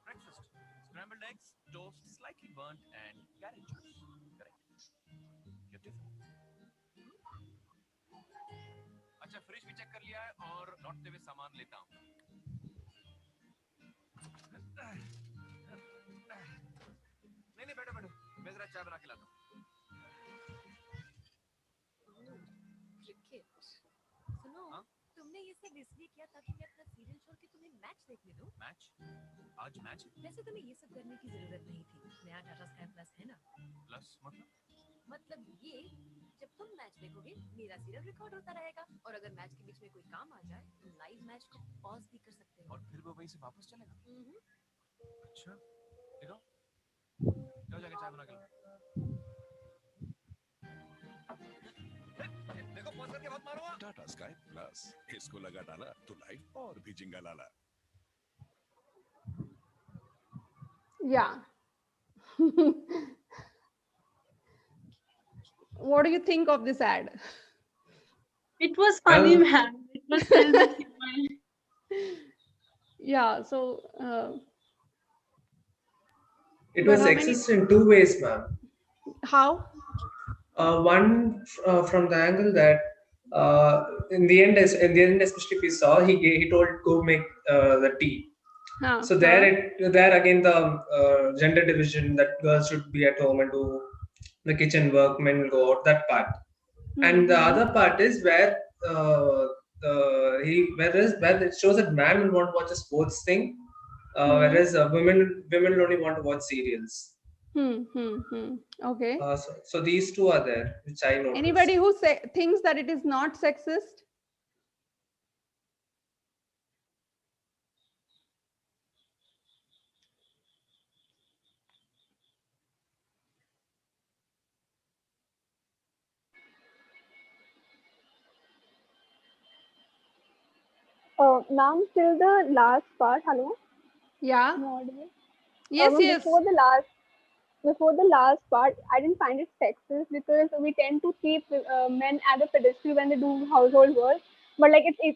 Breakfast. Scrambled eggs, toast, slightly burnt, and carrot juice. Correct. क्या tiffin? अच्छा fridge भी check कर लिया है और लौटते हुए सामान लेता हूँ. नहीं बैठो बैठो, मैं जरा चाय बना के लाता हूँ. क्रिकेट सुनो. हाँ? तुमने ये सब इसलिए किया ताकि मैं अपना सीरियल छोड़ के तुम्हें मैच देखने दूं. मैच? आज मैच है? वैसे तुम्हें ये सब करने की जरूरत नहीं थी. नया टाटा स्काई प्लस है ना. प्लस मतलब ये, जब तुम मैच देखोगे मेरा सीरियल रिकॉर्ड होता रहेगा, और अगर मैच के बीच में कोई काम आ जाए तुम लाइव मैच को पॉज भी कर सकते हो. और फिर वो वहीं से वापस चलेगा. अच्छा देखो, जाओ जाके चाय बना के लो. देखो पॉज करके मत मारो. टाटा स्काई प्लस, इसको लगा डाला तो लाइफ और भी जिंगा लाला. Yeah. What do you think of this ad? It was funny, man. It was filled with humor. Yeah. So. It was sexist in two ways, ma'am. How? One from the angle that in the end, especially if we saw, he told go make the tea. So there again the gender division, that girls should be at home and do the kitchen work, men will go out, that part. And the other part is where where it shows that man will want to watch a sports thing, whereas women will only want to watch serials. Okay. So these two are there, which I noticed. Anybody who thinks that it is not sexist? Ma'am, till the last part, hello? Yeah. Yes, yes. Before the last part, I didn't find it sexist because we tend to keep men at a pedestal when they do household work. But like it is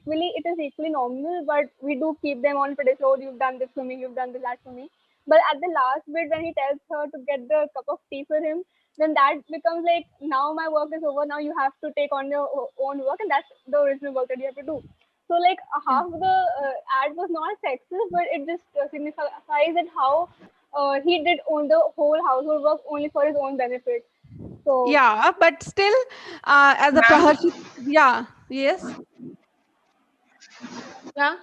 equally normal. But we do keep them on pedestal. Oh, you've done this for me. You've done that for me. But at the last bit, when he tells her to get the cup of tea for him, then that becomes like, now my work is over. Now you have to take on your own work, and that's the original work that you have to do. So like half the ad was not sexist, but it just signifies that how he did own the whole household work only for his own benefit. So Yeah, but still, as a Ma'am, Praharshi, yeah, yes, yeah.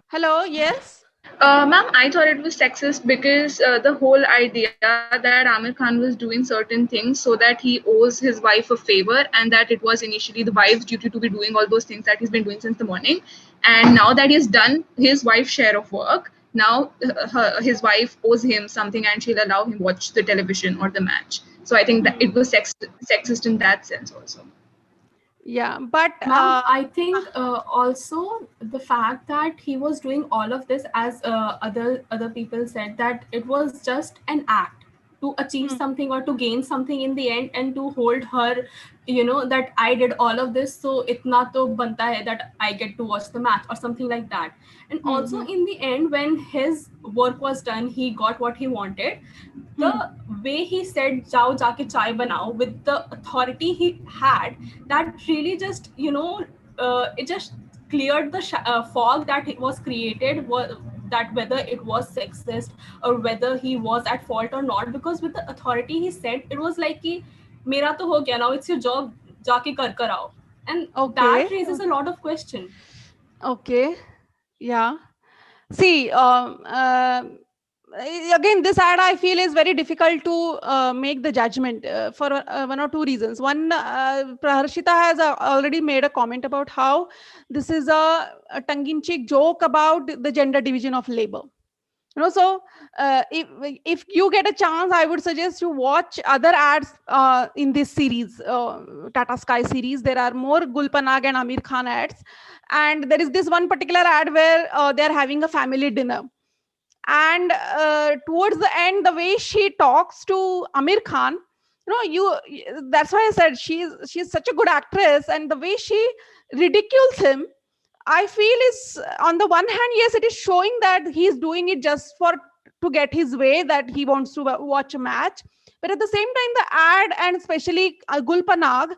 Hello, yes. Ma'am, I thought it was sexist because the whole idea that Amir Khan was doing certain things so that he owes his wife a favor, and that it was initially the wife's duty to be doing all those things that he's been doing since the morning. And now that he's done his wife's share of work, now his wife owes him something and she'll allow him watch the television or the match. So I think that it was sexist in that sense also. Yeah, but Ma'am, I think also the fact that he was doing all of this, as other people said, that it was just an act to achieve something or to gain something in the end, and to hold her, that I did all of this, so itna to banta hai that I get to watch the match or something like that. And also in the end, when his work was done, he got what he wanted. The way he said jao jaake chai banao, with the authority he had, that really just it just cleared the fog that it was created, that whether it was sexist or whether he was at fault or not. Because with the authority he said, it was like ki mera to ho gaya, now it's your job, jaake kar aao. And okay, that raises a lot of question. okay, yeah. See, again, this ad I feel is very difficult to make the judgment for one or two reasons. One, Praharshita has already made a comment about how this is a tongue-in-cheek joke about the gender division of labor. So if you get a chance, I would suggest you watch other ads in this series, Tata Sky series. There are more Gulpanag and Amir Khan ads, and there is this one particular ad where they are having a family dinner, and towards the end, the way she talks to Amir Khan, that's why I said she's such a good actress, and the way she ridicules him, I feel is, on the one hand, yes, it is showing that he's doing it just for to get his way, that he wants to watch a match. But at the same time, the ad, and especially Gulpanag,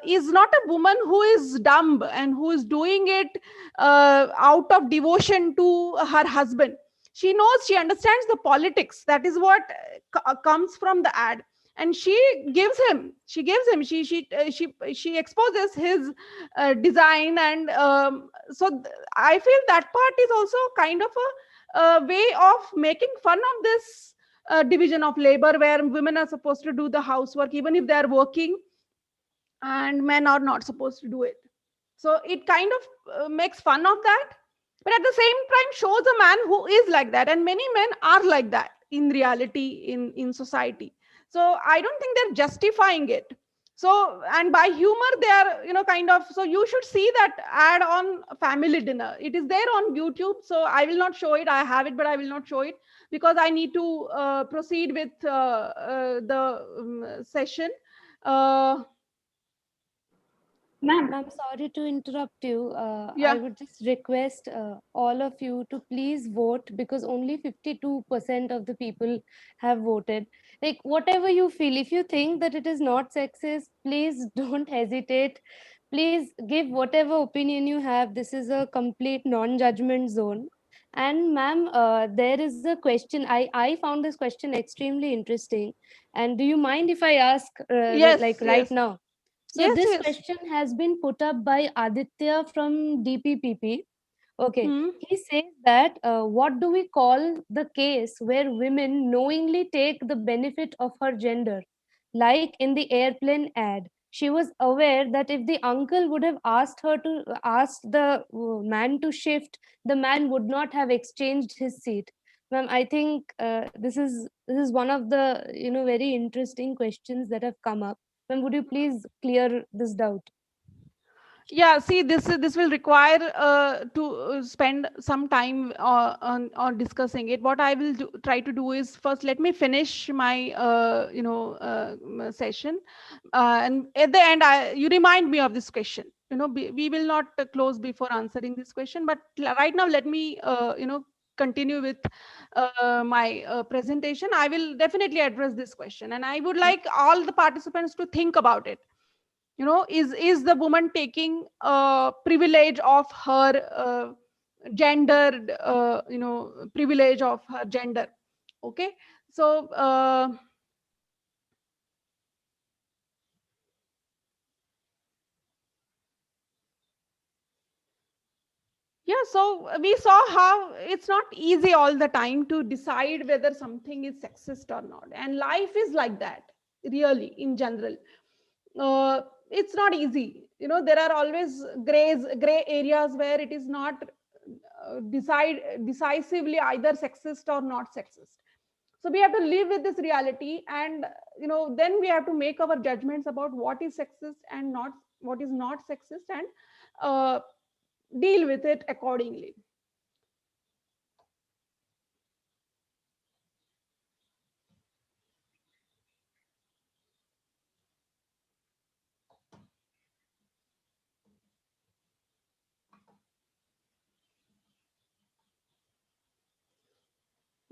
is not a woman who is dumb and who is doing it out of devotion to her husband. She knows, she understands the politics. That is what comes from the ad, and she exposes his design, and I feel that part is also kind of a way of making fun of this division of labor, where women are supposed to do the housework even if they are working, and men are not supposed to do it. So it kind of makes fun of that, but at the same time shows a man who is like that, and many men are like that in reality, in society. So I don't think they're justifying it. So, and by humor they are, kind of, so you should see that ad on family dinner. It is there on YouTube, so I will not show it. I have it, but I will not show it because I need to proceed with the session. uh, Ma'am, sorry to interrupt you. I would just request all of you to please vote, because only 52% of the people have voted. Like, whatever you feel, if you think that it is not sexist, please don't hesitate. Please give whatever opinion you have. This is a complete non-judgment zone. And ma'am, there is a question. I found this question extremely interesting. And do you mind if I ask yes, like right yes, now? So yes, this yes. question has been put up by Aditya from DPPP. Okay, he says that what do we call the case where women knowingly take the benefit of her gender? Like in the airplane ad, she was aware that if the uncle would have asked her to ask the man to shift, the man would not have exchanged his seat. Ma'am, I think this is one of the very interesting questions that have come up. Ma'am, would you please clear this doubt? Yeah, see, this will require to spend some time on discussing it. What I will try to do is, first let me finish my session, and at the end you remind me of this question. We will not close before answering this question, but right now let me continue with my presentation. I will definitely address this question, and I would like all the participants to think about it. Is the woman taking privilege of her gendered privilege of her gender? Okay, so yeah, so we saw how it's not easy all the time to decide whether something is sexist or not, and life is like that, really, in general. It's not easy. There are always gray areas where it is not decisively either sexist or not sexist. So we have to live with this reality, and then we have to make our judgments about what is sexist and not what is not sexist, and uh, deal with it accordingly.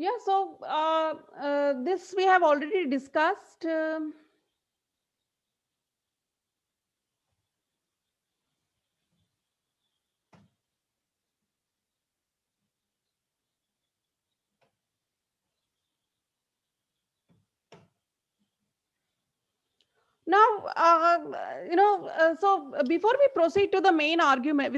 Yeah, so this we have already discussed. Now, so before we proceed to the main argument,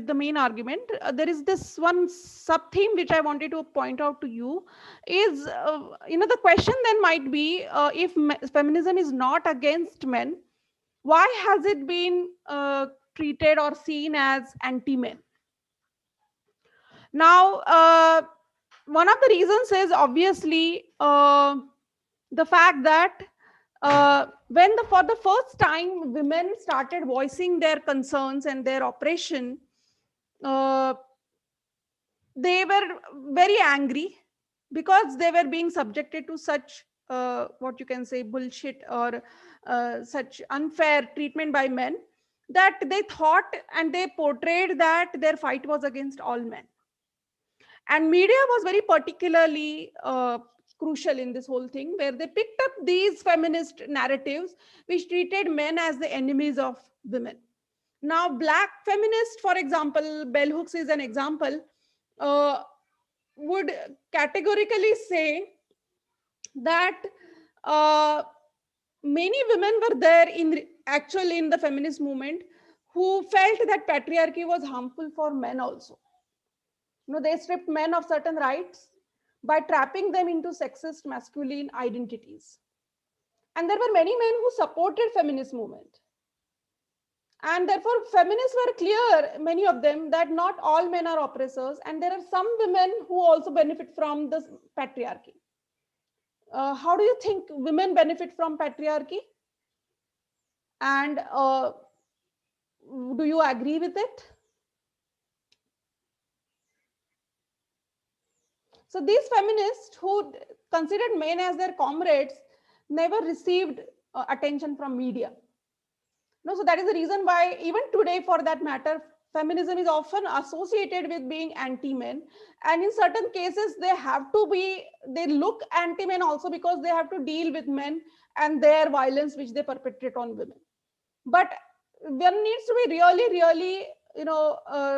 there is this one sub theme which I wanted to point out to you. Is the question then might be, if feminism is not against men, why has it been treated or seen as anti-men? Now, one of the reasons is obviously the fact that for the first time women started voicing their concerns and their oppression, uh, they were very angry because they were being subjected to such what you can say bullshit, or such unfair treatment by men, that they thought and they portrayed that their fight was against all men. And media was very particularly crucial in this whole thing, where they picked up these feminist narratives which treated men as the enemies of women. Now, black feminists, for example, bell hooks is an example, would categorically say that many women were there in the feminist movement who felt that patriarchy was harmful for men also. They stripped men of certain rights by trapping them into sexist masculine identities. And there were many men who supported feminist movement. And therefore, feminists were clear, many of them, that not all men are oppressors, and there are some women who also benefit from this patriarchy. How do you think women benefit from patriarchy? And do you agree with it? So these feminists who considered men as their comrades never received attention from media. No, so that is the reason why even today, for that matter, feminism is often associated with being anti-men, and in certain cases they look anti-men also because they have to deal with men and their violence which they perpetrate on women. But one needs to be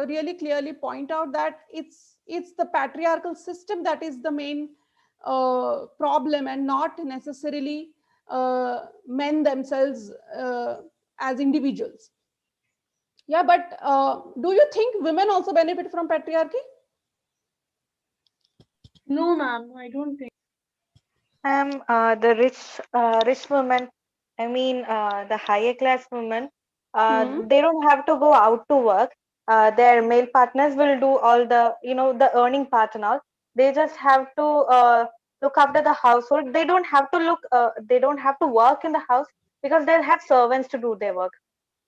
really clearly point out that it's the patriarchal system that is the main problem, and not necessarily men themselves as individuals. Yeah, but do you think women also benefit from patriarchy? No, ma'am, I don't think. The rich women, I mean, the higher class women, they don't have to go out to work. Their male partners will do all the, the earning part and all. They just have to look after the household. They don't have to work in the house because they'll have servants to do their work.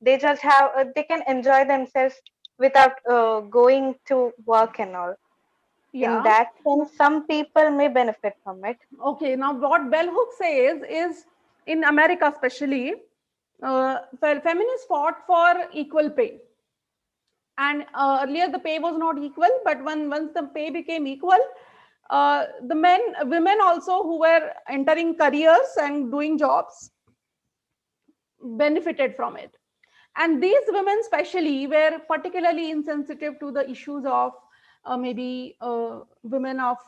They just have they can enjoy themselves without going to work and all. In Yeah. that sense, some people may benefit from it. Okay, now what Bell Hooks says is, in America especially, feminists fought for equal pay. And earlier the pay was not equal, but once the pay became equal, women also who were entering careers and doing jobs benefited from it. And these women especially were particularly insensitive to the issues of maybe women of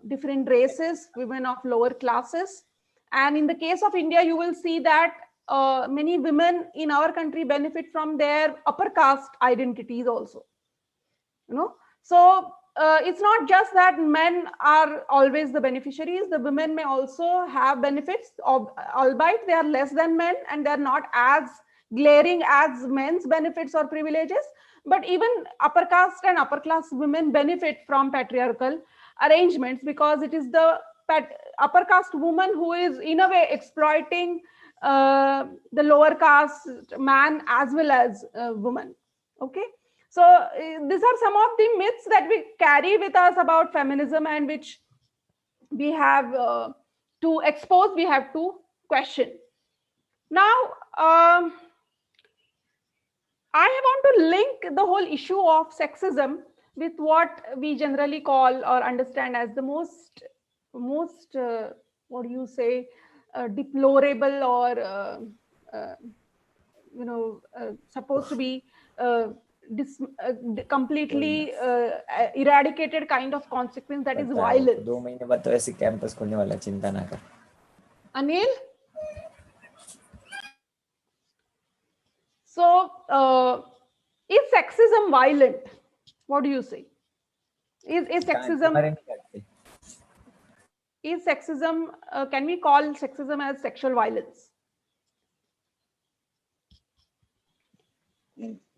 different races, women of lower classes. And in the case of India, you will see that many women in our country benefit from their upper caste identities also. So it's not just that men are always the beneficiaries. The women may also have benefits, albeit they are less than men and they're not as glaring as men's benefits or privileges. But even upper caste and upper class women benefit from patriarchal arrangements, because it is the upper caste woman who is in a way exploiting the lower caste man as well as woman. Okay. So these are some of the myths that we carry with us about feminism, and which we have to expose, we have to question. Now, I want to link the whole issue of sexism with what we generally call or understand as the most what do you say, deplorable or uh, supposed to be completely eradicated kind of consequence, that is violence. 2 महीने बाद तो ऐसे campus खुलने वाला है, चिंता ना कर. Anil? So, is sexism violent? What do you say? Is sexism, can we call sexism as sexual violence?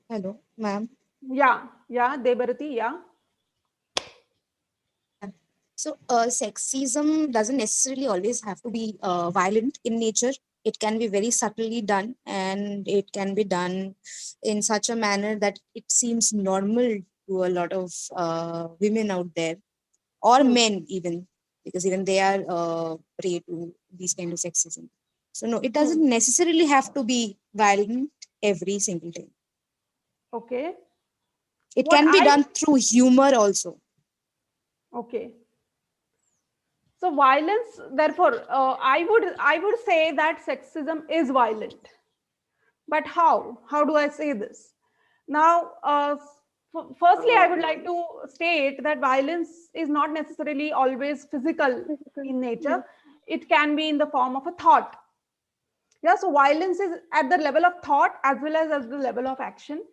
Hello, ma'am. Yeah, Debarati, yeah. So, sexism doesn't necessarily always have to be violent in nature. It can be very subtly done, and it can be done in such a manner that it seems normal to a lot of women out there, or men even, because even they are prey to these kind of sexism. So no, it doesn't necessarily have to be violent every single time. Okay. It can be done through humor also. Okay. So violence, therefore, I would say that sexism is violent. But how? How do I say this? Now, firstly, I would like to state that violence is not necessarily always physical in nature. It can be in the form of a thought. Yeah, so violence is at the level of thought as well as at the level of action.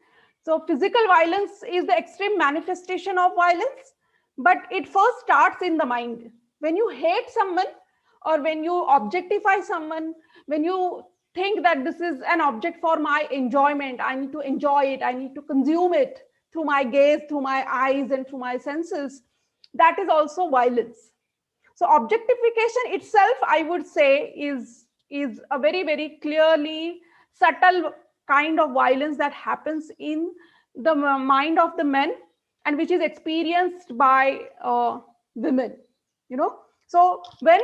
So physical violence is the extreme manifestation of violence, but it first starts in the mind. When you hate someone, or when you objectify someone, when you think that this is an object for my enjoyment, I need to enjoy it, I need to consume it through my gaze, through my eyes, and through my senses, that is also violence. So objectification itself, I would say, is a very, very clearly subtle kind of violence that happens in the mind of the men, and which is experienced by women. So when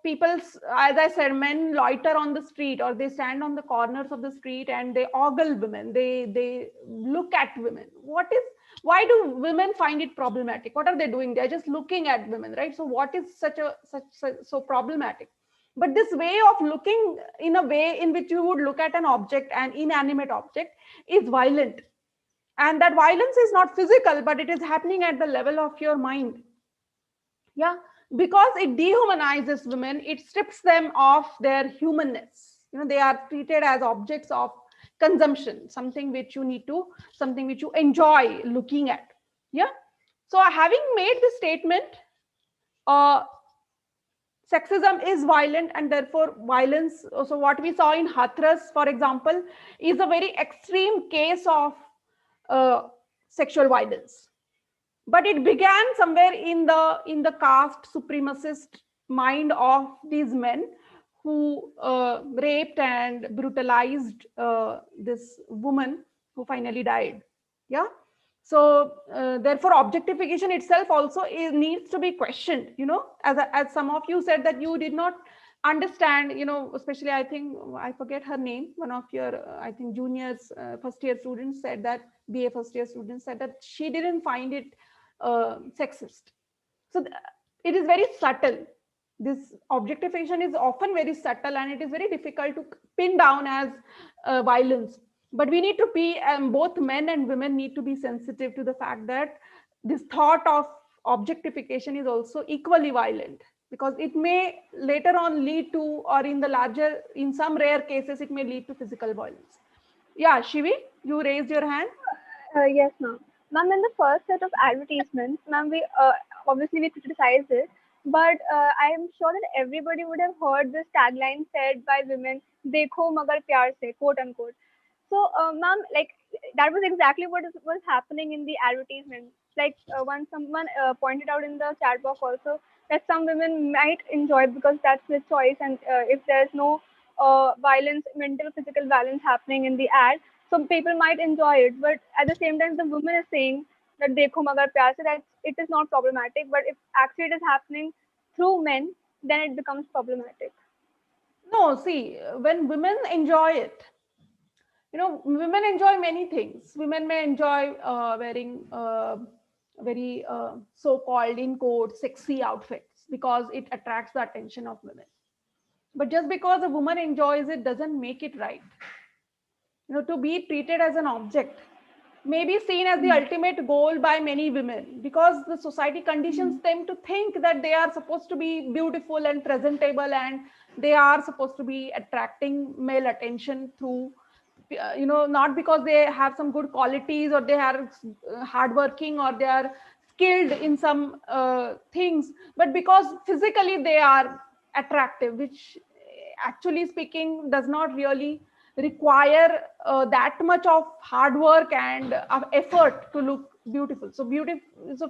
people, as I said, men loiter on the street, or they stand on the corners of the street and they ogle women, they look at women. Why do women find it problematic? What are they doing? They're just looking at women, right? So what is so problematic? But this way of looking in a way in which you would look at an object, an inanimate object, is violent. And that violence is not physical, but it is happening at the level of your mind. Yeah, because it dehumanizes women, it strips them of their humanness. They are treated as objects of consumption, something which you enjoy looking at. Yeah. So having made this statement, sexism is violent, and therefore violence. So what we saw in Hathras, for example, is a very extreme case of sexual violence. But it began somewhere in the caste supremacist mind of these men, who raped and brutalized this woman who finally died. Yeah. So therefore, objectification itself also needs to be questioned. As some of you said that you did not understand, especially I think, I forget her name, one of your, I think juniors, first year students said that, BA first year students said that she didn't find it sexist. So it is very subtle. This objectification is often very subtle, and it is very difficult to pin down as violence. But we need to be, both men and women need to be sensitive to the fact that this thought of objectification is also equally violent, because it may later on lead to, or in some rare cases, it may lead to physical violence. Yeah, Shivi, you raised your hand. Yes, ma'am. Ma'am, in the first set of advertisements, ma'am, we obviously we criticized it, but I am sure that everybody would have heard this tagline said by women, "Dekho magar pyar se," quote unquote. So, ma'am, like that was exactly what was happening in the advertisement. Like once someone pointed out in the chat box also that some women might enjoy it because that's their choice, and if there's no violence, mental, physical violence happening in the ad, some people might enjoy it. But at the same time, the woman is saying that "Dekho magar pyar se," that it is not problematic. But if actually it is happening through men, then it becomes problematic. No, see, when women enjoy it, women enjoy many things. Women may enjoy wearing very so-called, in quote, sexy outfits because it attracts the attention of women. But just because a woman enjoys it doesn't make it right. To be treated as an object may be seen as the ultimate goal by many women, because the society conditions them to think that they are supposed to be beautiful and presentable, and they are supposed to be attracting male attention through, not because they have some good qualities, or they are hardworking, or they are skilled in some things, but because physically they are attractive, which actually speaking does not really require that much of hard work and effort to look beautiful. So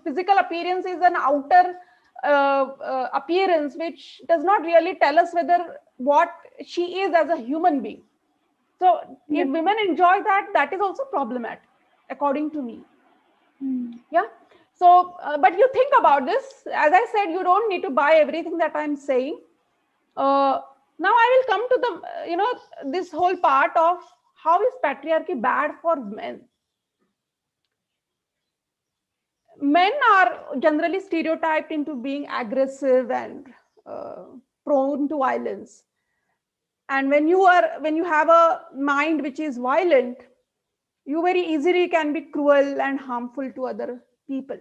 physical appearance is an outer appearance which does not really tell us whether what she is as a human being. So if women enjoy that, that is also problematic, according to me. Yeah. So, but you think about this, as I said, you don't need to buy everything that I'm saying. Now I will come to the, this whole part of how is patriarchy bad for men. Men are generally stereotyped into being aggressive and prone to violence. And when you have a mind which is violent, you very easily can be cruel and harmful to other people.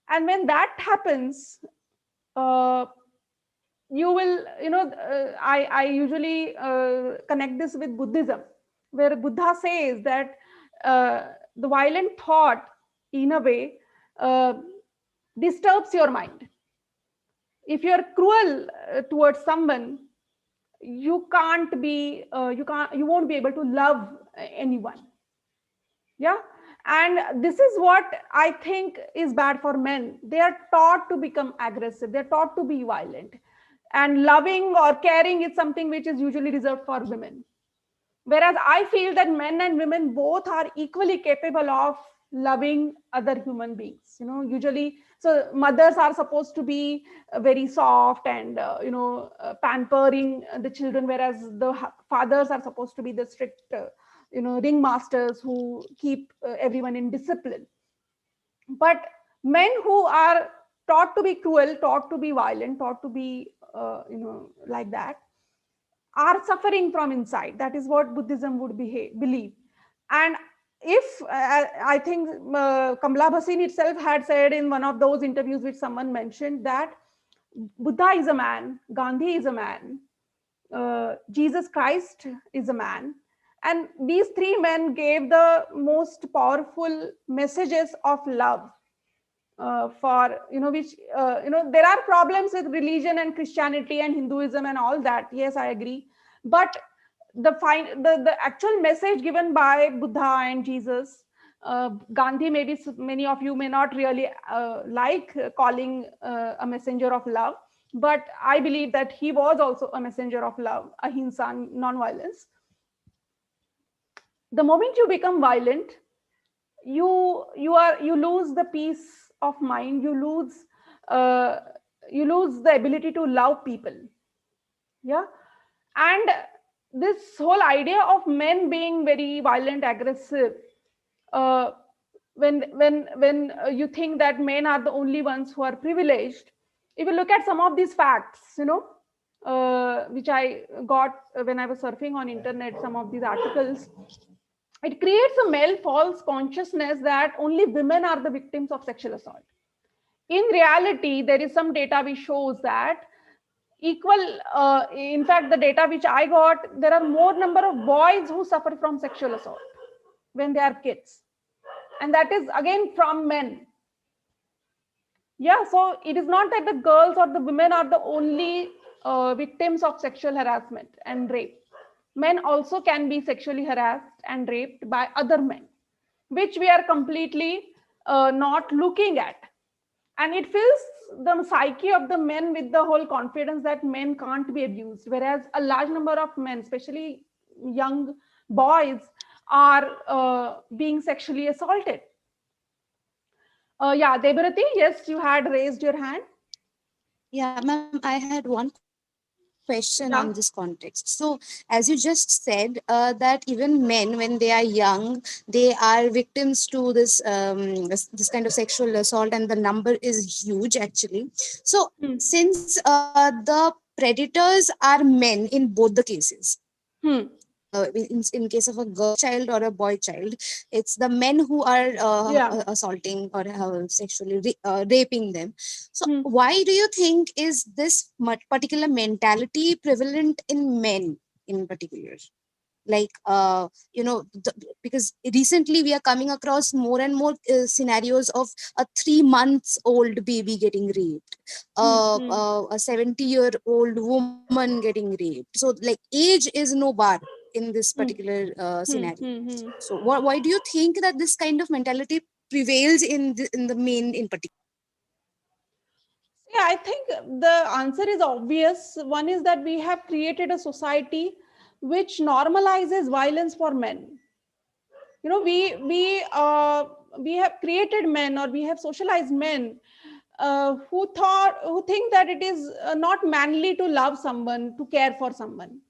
And when that happens, you will, I usually connect this with Buddhism, where Buddha says that the violent thought, in a way, disturbs your mind. If you're cruel towards someone, you won't be able to love anyone. Yeah. And this is what I think is bad for men. They are taught to become aggressive, they're taught to be violent, and loving or caring is something which is usually reserved for women. Whereas I feel that men and women both are equally capable of loving other human beings. Usually, so mothers are supposed to be very soft and pampering the children, whereas the fathers are supposed to be the strict ringmasters who keep everyone in discipline. But men who are taught to be cruel, taught to be violent, taught to be like that, are suffering from inside. That is what Buddhism would believe. And if I think Kamala Bhasin itself had said in one of those interviews which someone mentioned, that Buddha is a man, Gandhi is a man, Jesus Christ is a man, and these three men gave the most powerful messages of love. For which there are problems with religion and Christianity and Hinduism and all that. Yes, I agree. But the actual message given by Buddha and Jesus, Gandhi, maybe many of you may not really like calling a messenger of love, but I believe that he was also a messenger of love, ahimsa, non-violence. The moment you become violent, you lose the peace of mind. Uh, you lose the ability to love people. Yeah. And this whole idea of men being very violent, aggressive, uh, when you think that men are the only ones who are privileged, if you look at some of these facts, which I got when I was surfing on internet, some of these articles, it creates a male false consciousness that only women are the victims of sexual assault. In reality, there is some data which shows that in fact, the data which I got, there are more number of boys who suffer from sexual assault when they are kids, and that is again from men. Yeah, so it is not that the girls or the women are the only victims of sexual harassment and rape. Men also can be sexually harassed and raped by other men, which we are completely not looking at. And it fills the psyche of the men with the whole confidence that men can't be abused, whereas a large number of men, especially young boys, are being sexually assaulted. Yeah, Debarati, yes, you had raised your hand. Yeah, ma'am, I had one question on this context. So, as you just said, that even men, when they are young, they are victims to this kind of sexual assault, and the number is huge actually. So, since the predators are men in both the cases, in case of a girl child or a boy child, it's the men who are assaulting or sexually raping them. So why do you think is this particular mentality prevalent in men in particular? Like because recently we are coming across more and more scenarios of a 3 months old baby getting raped, a 70-year-old woman getting raped. So like age is no bar in this particular scenario. So why do you think that this kind of mentality prevails in the men in particular? Yeah, I think the answer is obvious. One is that we have created a society which normalizes violence for men. We have created men, or we have socialized men who think that it is not manly to love someone, to care for someone.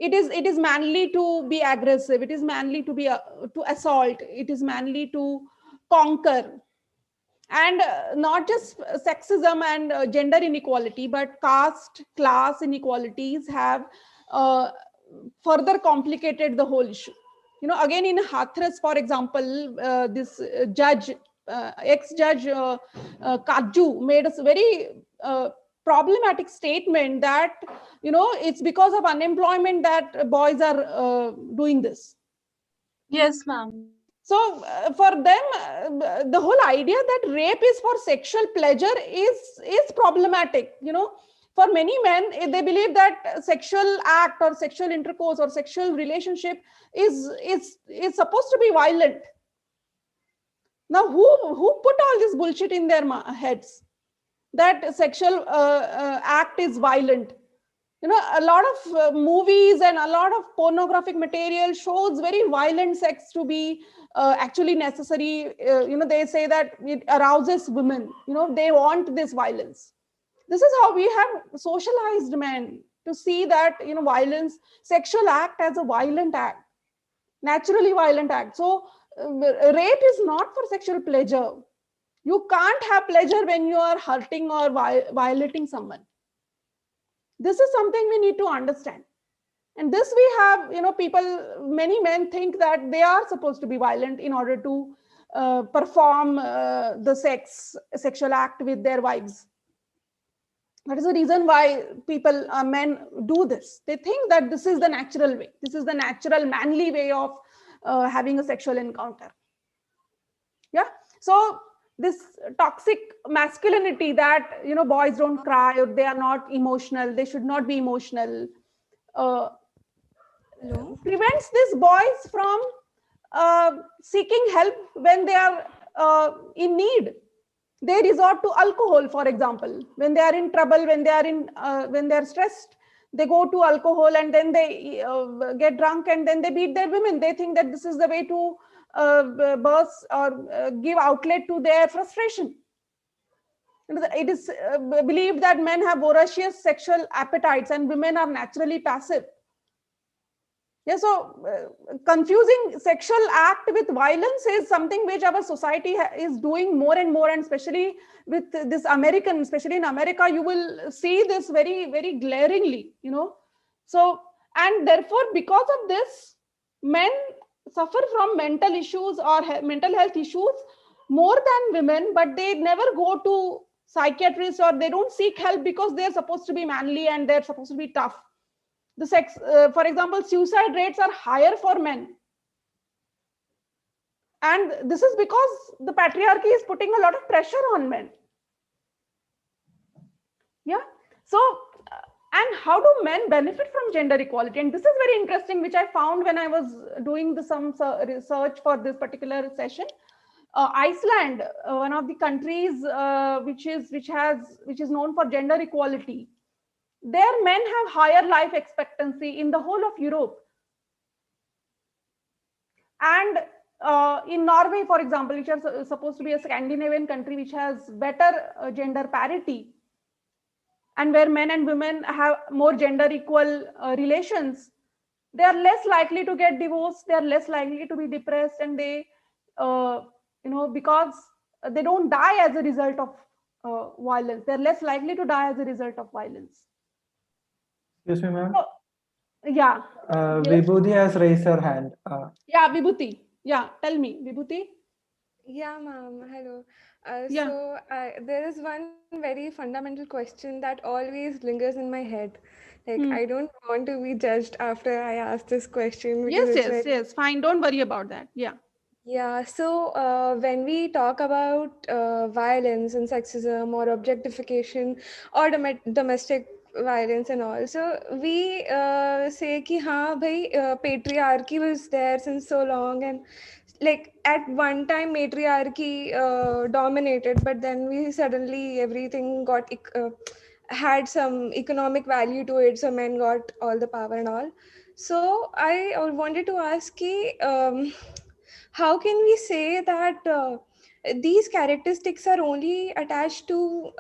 It is manly to be aggressive. It is manly to be to assault. It is manly to conquer. And not just sexism and gender inequality, but caste, class inequalities have uh, further complicated the whole issue. Again, in Hathras, for example, this judge, ex-judge Kaju, made a very problematic statement that it's because of unemployment that boys are doing this. Yes, ma'am. So for them, the whole idea that rape is for sexual pleasure is problematic. For many men, they believe that sexual act or sexual intercourse or sexual relationship is supposed to be violent. Now, who put all this bullshit in their heads that sexual act is violent? A lot of movies and a lot of pornographic material shows very violent sex to be actually necessary. They say that it arouses women. They want this violence. This is how we have socialized men to see that violence, sexual act as a violent act, naturally violent act. So rape is not for sexual pleasure. You can't have pleasure when you are hurting or violating someone. This is something we need to understand. And this we have, many men think that they are supposed to be violent in order to perform the sexual act with their wives. That is the reason why men do this. They think that this is the natural way. This is the natural manly way of having a sexual encounter. Yeah. So this toxic masculinity that, boys don't cry, or they are not emotional, they should not be emotional, prevents these boys from seeking help when they are in need. They resort to alcohol, for example, when they are in trouble, when they are stressed, they go to alcohol and then they get drunk and then they beat their women. They think that this is the way to burst or give outlet to their frustration. It is believed that men have voracious sexual appetites and women are naturally passive. Yeah, so confusing sexual act with violence is something which our society is doing more and more, and especially with this American, especially in America, you will see this very, very glaringly, you know. So, and therefore, because of this, men suffer from mental issues or mental health issues more than women, but they never go to psychiatrists or they don't seek help because they're supposed to be manly and they're supposed to be tough. The sex, for example, suicide rates are higher for men. And this is because the patriarchy is putting a lot of pressure on men. Yeah. So, and how do men benefit from gender equality? And this is very interesting, which I found when I was doing some research for this particular session. Iceland, one of the countries which is known for gender equality, their men have higher life expectancy in the whole of Europe. And in Norway, for example, which is supposed to be a Scandinavian country which has better gender parity, and where men and women have more gender equal relations, they are less likely to get divorced, they are less likely to be depressed, and they, because they don't die as a result of violence, they're less likely to die as a result of violence. Excuse me, ma'am. So, yeah. Vibhuti has raised her hand. Yeah, Vibhuti. Yeah, tell me, Vibhuti. Yeah, ma'am. Hello. Yeah. So there is one very fundamental question that always lingers in my head. Like, I don't want to be judged after I ask this question because Yes, fine. Don't worry about that. Yeah. Yeah, so when we talk about violence and sexism or objectification or domestic violence and all, so we say कि हाँ भाई patriarchy was there since so long, and like at one time matriarchy dominated, but then we suddenly everything got had some economic value to it, so men got all the power and all. So I wanted to ask कि how can we say that these characteristics are only attached to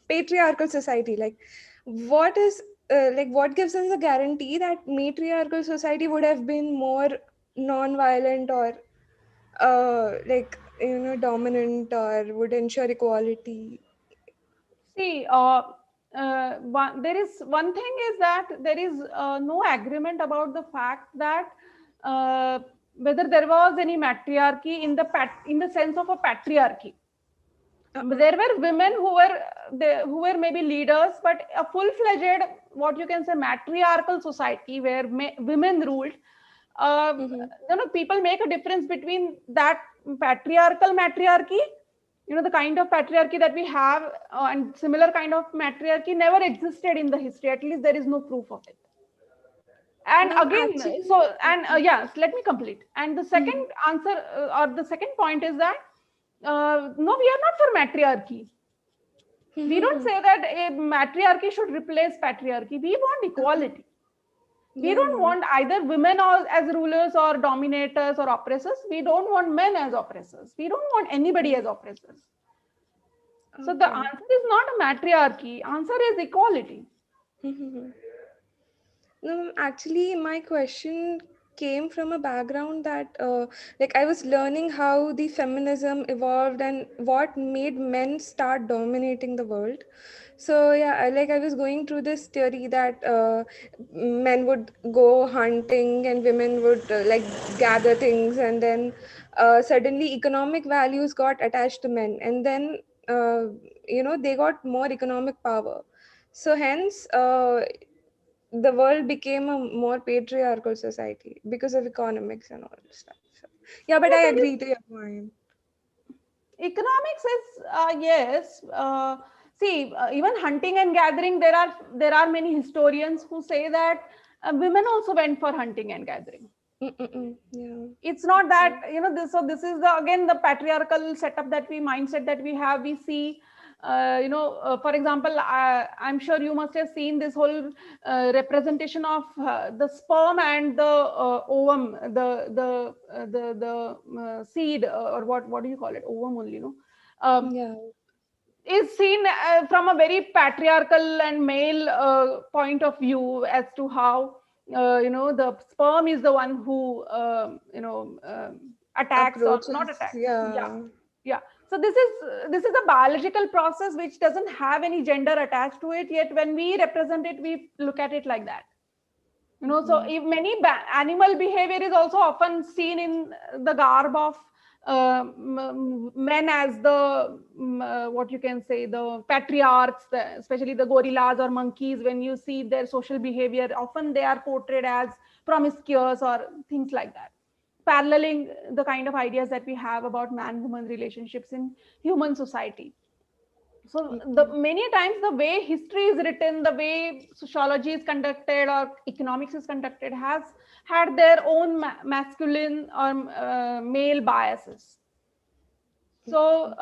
patriarchal society? Like, what is what gives us a guarantee that matriarchal society would have been more non-violent or dominant or would ensure equality? See, there is one thing is that there is no agreement about the fact that whether there was any matriarchy in the sense of a patriarchy. There were women who were maybe leaders, but a full-fledged, what you can say, matriarchal society where women ruled. People make a difference between that patriarchal matriarchy, the kind of patriarchy that we have, and similar kind of matriarchy never existed in the history. At least there is no proof of it. And again, yes, let me complete. And the second answer or the second point is that no, we are not for matriarchy. We don't say that a matriarchy should replace patriarchy. We want equality. We don't want either women as rulers or dominators or oppressors. We don't want men as oppressors. We don't want anybody as oppressors. So the answer is not a matriarchy. Answer is equality. No, actually, my question came from a background that, like, I was learning how the feminism evolved and what made men start dominating the world. So yeah, I was going through this theory that men would go hunting and women would like gather things, and then suddenly economic values got attached to men, and then they got more economic power. So hence, the world became a more patriarchal society because of economics and all stuff. So, yeah, but I agree to your point. Economics is yes. See, even hunting and gathering, there are many historians who say that women also went for hunting and gathering. Yeah. It's not that, this, so this is the, again, the patriarchal setup that we mindset that we have. We see, for example, I'm sure you must have seen this whole representation of the sperm and the ovum, the seed, or what do you call it, ovum only, Yeah. is seen from a very patriarchal and male point of view, as to how the sperm is the one who attacks or not Approaches. attacks. Yeah, Yeah. yeah. So this is a biological process which doesn't have any gender attached to it, yet when we represent it, we look at it like that. So if many animal behavior is also often seen in the garb of men as the what you can say, the patriarchs, especially the gorillas or monkeys. When you see their social behavior, often they are portrayed as promiscuous or things like that, paralleling the kind of ideas that we have about man-woman relationships in human society. So the many times the way history is written, the way sociology is conducted or economics is conducted, has had their own masculine or male biases. So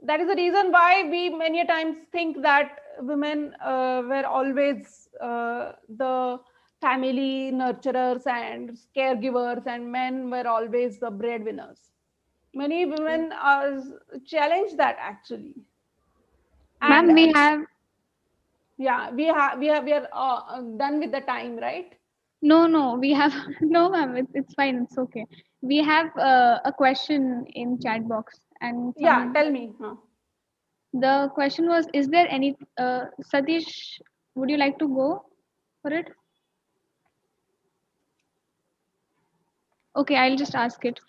that is the reason why we many times think that women were always the family nurturers and caregivers, and men were always the breadwinners. Many women challenge that, actually. And Ma'am, we have yeah, we are done with the time, right? no, we have no, ma'am. It's fine. It's okay. We have a question in chat box, and Yeah, some. tell me. The question was: is there any Satish? Would you like to go for it? Okay, I'll just ask it.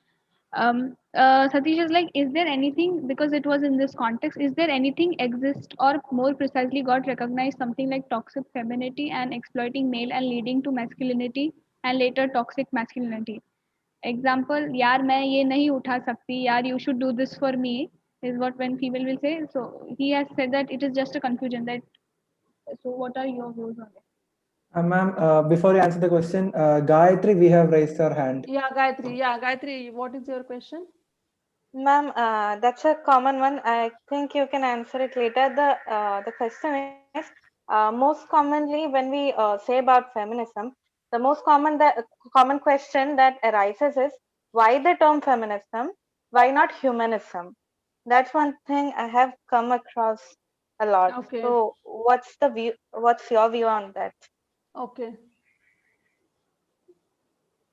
Satish is like, is there anything, because it was in this context, is there anything exist or more precisely got recognized something like toxic femininity and exploiting male and leading to masculinity and later toxic masculinity? Example, यार मैं ये नहीं उठा सकती, यार you should do this for me, is what when female will say. So he has said that it is just a confusion. That, so what are your views on it? Ma'am, before you answer the question, Gayatri, we have raised her hand. Yeah, Gayatri. Yeah, Gayatri, what is your question? Ma'am, that's a common one. I think you can answer it later. The question is, most commonly when we say about feminism, the most common question that arises is, why the term feminism? Why not humanism? That's one thing I have come across a lot. Okay. So what's the view? What's your view on that? Okay.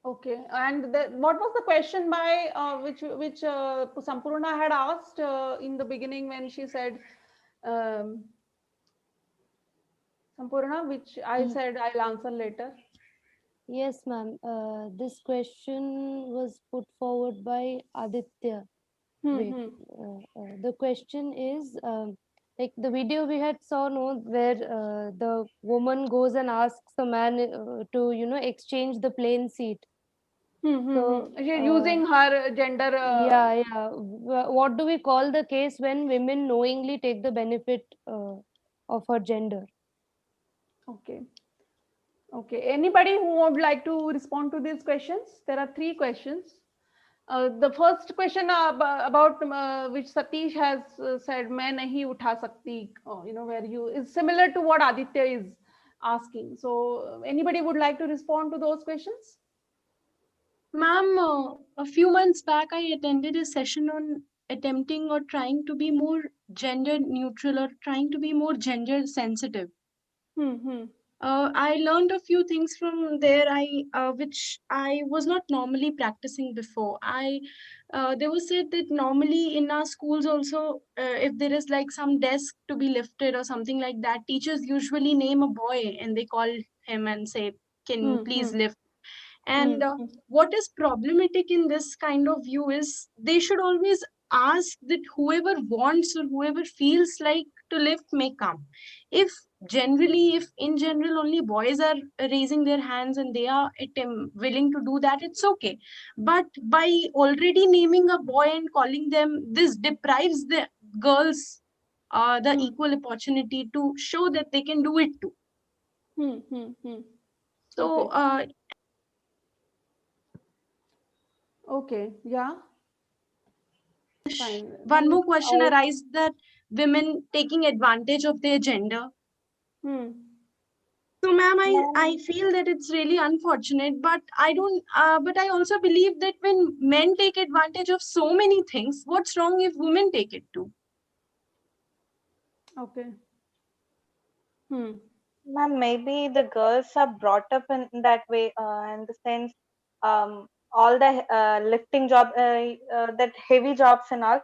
Okay. And what was the question by which Sampurna had asked in the beginning when she said, Sampurna, which I said I'll answer later? Yes, ma'am. This question was put forward by Aditya. Wait, the question is, like the video we had saw, no, where the woman goes and asks the man to, exchange the plane seat. So, using her gender. yeah. What do we call the case when women knowingly take the benefit of her gender? Okay. Okay. Anybody who would like to respond to these questions? There are 3 questions. The first question about which Satish has said, "मैं नहीं उठा सकती," where you is similar to what Aditya is asking. So, anybody would like to respond to those questions? Ma'am, a few months back, I attended a session on attempting or trying to be more gender neutral or trying to be more gender sensitive. I learned a few things from there, which I was not normally practicing before. They was said that normally in our schools also, if there is like some desk to be lifted or something like that, teachers usually name a boy and they call him and say, "Can you please lift?" And what is problematic in this kind of view is they should always ask that whoever wants or whoever feels like to lift may come. If if in general only boys are raising their hands and they are willing to do that, it's okay. But by already naming a boy and calling them, this deprives the girls the equal opportunity to show that they can do it too. So Okay. Okay. Yeah. Fine. One more question I'll- arises, that women taking advantage of their gender. Hmm. So, ma'am, I Ma'am, feel that it's really unfortunate, but I don't. But I also believe that when men take advantage of so many things, what's wrong if women take it too? Okay. Hmm. ma'am, maybe the girls are brought up in that way, in the sense, all the lifting job, that heavy jobs and all,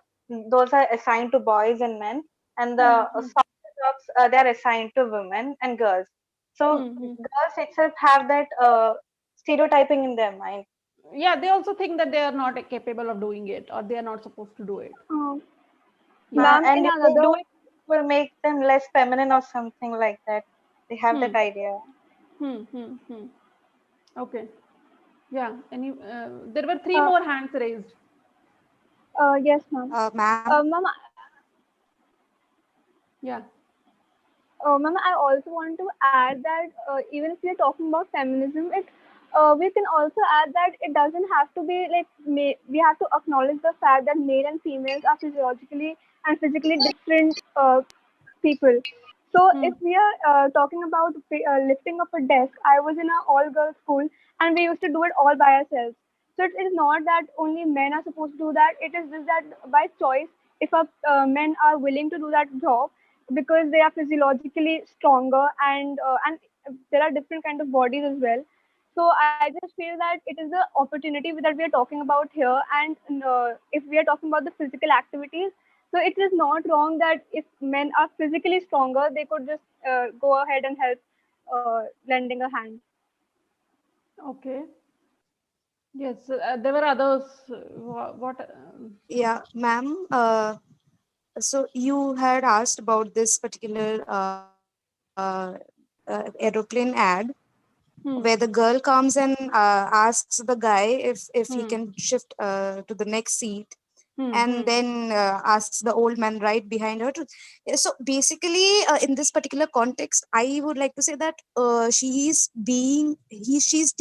those are assigned to boys and men, and the Hmm. Hmm. softer jobs, they're assigned to women and girls. So Hmm. Hmm. girls itself have that stereotyping in their mind. Yeah, they also think that they are not capable of doing it, or they are not supposed to do it. Yeah. Ma'am, And in if they do another, it, it will make them less feminine or something like that. They have Hmm. that idea. Hmm. Hmm. Hmm. Okay. Yeah. There were three uh, more hands raised. yes, ma'am. Ma'am. Ma'am, Yeah. Ma'am, I also want to add that even if we are talking about feminism, we can also add that it doesn't have to be like we have to acknowledge the fact that male and females are physiologically and physically different people. So Hmm. if we are talking about lifting up a desk, I was in an all-girls school and we used to do it all by ourselves. So it is not that only men are supposed to do that. It is just that by choice, if men are willing to do that job because they are physiologically stronger and there are different kind of bodies as well. So I just feel that it is the opportunity that we are talking about here, and if we are talking about the physical activities, so it is not wrong that if men are physically stronger, they could just go ahead and help lending a hand. Okay. Yes. There were others. What? Yeah, ma'am. So you had asked about this particular aeroplane ad where the Hmm. girl comes and asks the guy if he Hmm. can shift to the next seat, Hmm. and Hmm. then asks the old man right behind her to. Yeah, so basically, in this particular context, I would like to say that she's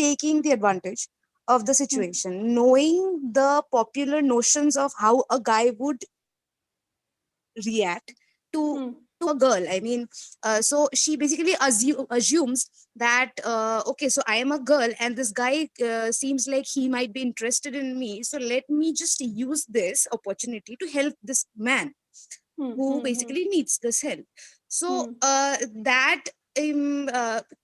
taking the advantage of the Hmm. situation, knowing the popular notions of how a guy would react to Hmm. a girl. I mean, so she basically assumes that okay, so I am a girl and this guy seems like he might be interested in me, so let me just use this opportunity to help this man Hmm. who Hmm. Hmm. basically needs this help. So Hmm. that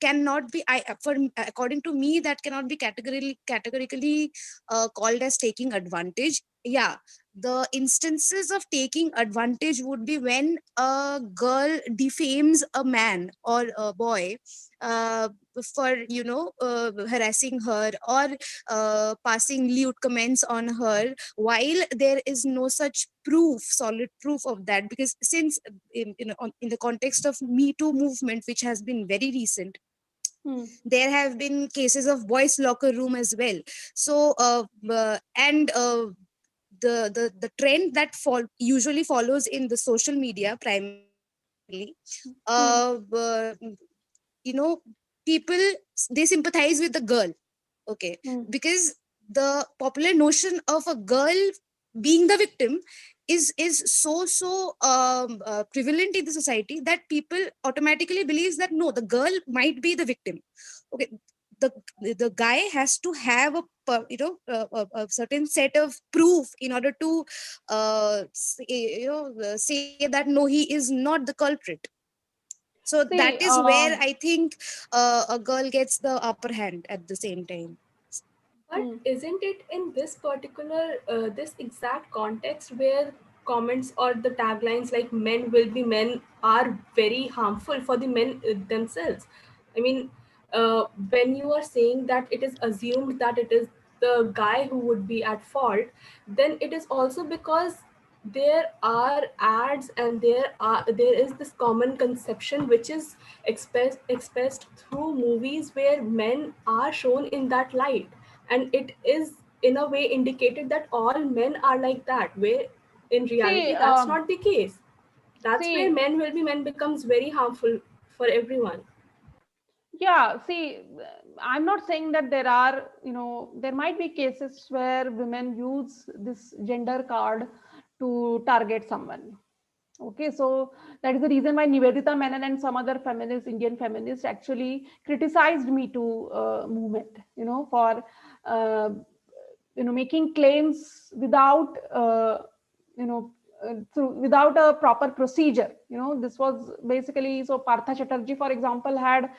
cannot be, according to me, that cannot be categorically called as taking advantage. Yeah, the instances of taking advantage would be when a girl defames a man or a boy uh, for harassing her or passing lewd comments on her, while there is no such solid proof of that. Because since in the context of Me Too movement, which has been very recent, Hmm. there have been cases of boys locker room as well. So and the trend that usually follows in the social media primarily, uh, Hmm. uh, you know people, they sympathize with the girl. Okay, Hmm. because the popular notion of a girl being the victim is so prevalent in the society that people automatically believes that no, the girl might be the victim. Okay, the the guy has to have a certain set of proof in order to say that no, he is not the culprit. So that See. is where I think a girl gets the upper hand at the same time. But isn't it in this particular, this exact context where comments or the taglines like "men will be men" are very harmful for the men themselves? I mean, when you are saying that it is assumed that it is the guy who would be at fault, then it is also because there are ads and there is this common conception which is expressed through movies where men are shown in that light, and it is in a way indicated that all men are like that, where in See. reality that's not the case. That's where See. men will be men becomes very harmful for everyone. Yeah, see, I'm not saying that there are, there might be cases where women use this gender card to target someone. Okay, so that is the reason why Nivedita Menon and some other feminists, Indian feminists, actually criticized Me Too movement, for making claims without, without a proper procedure. This was basically, so Partha Chatterjee, for example, had,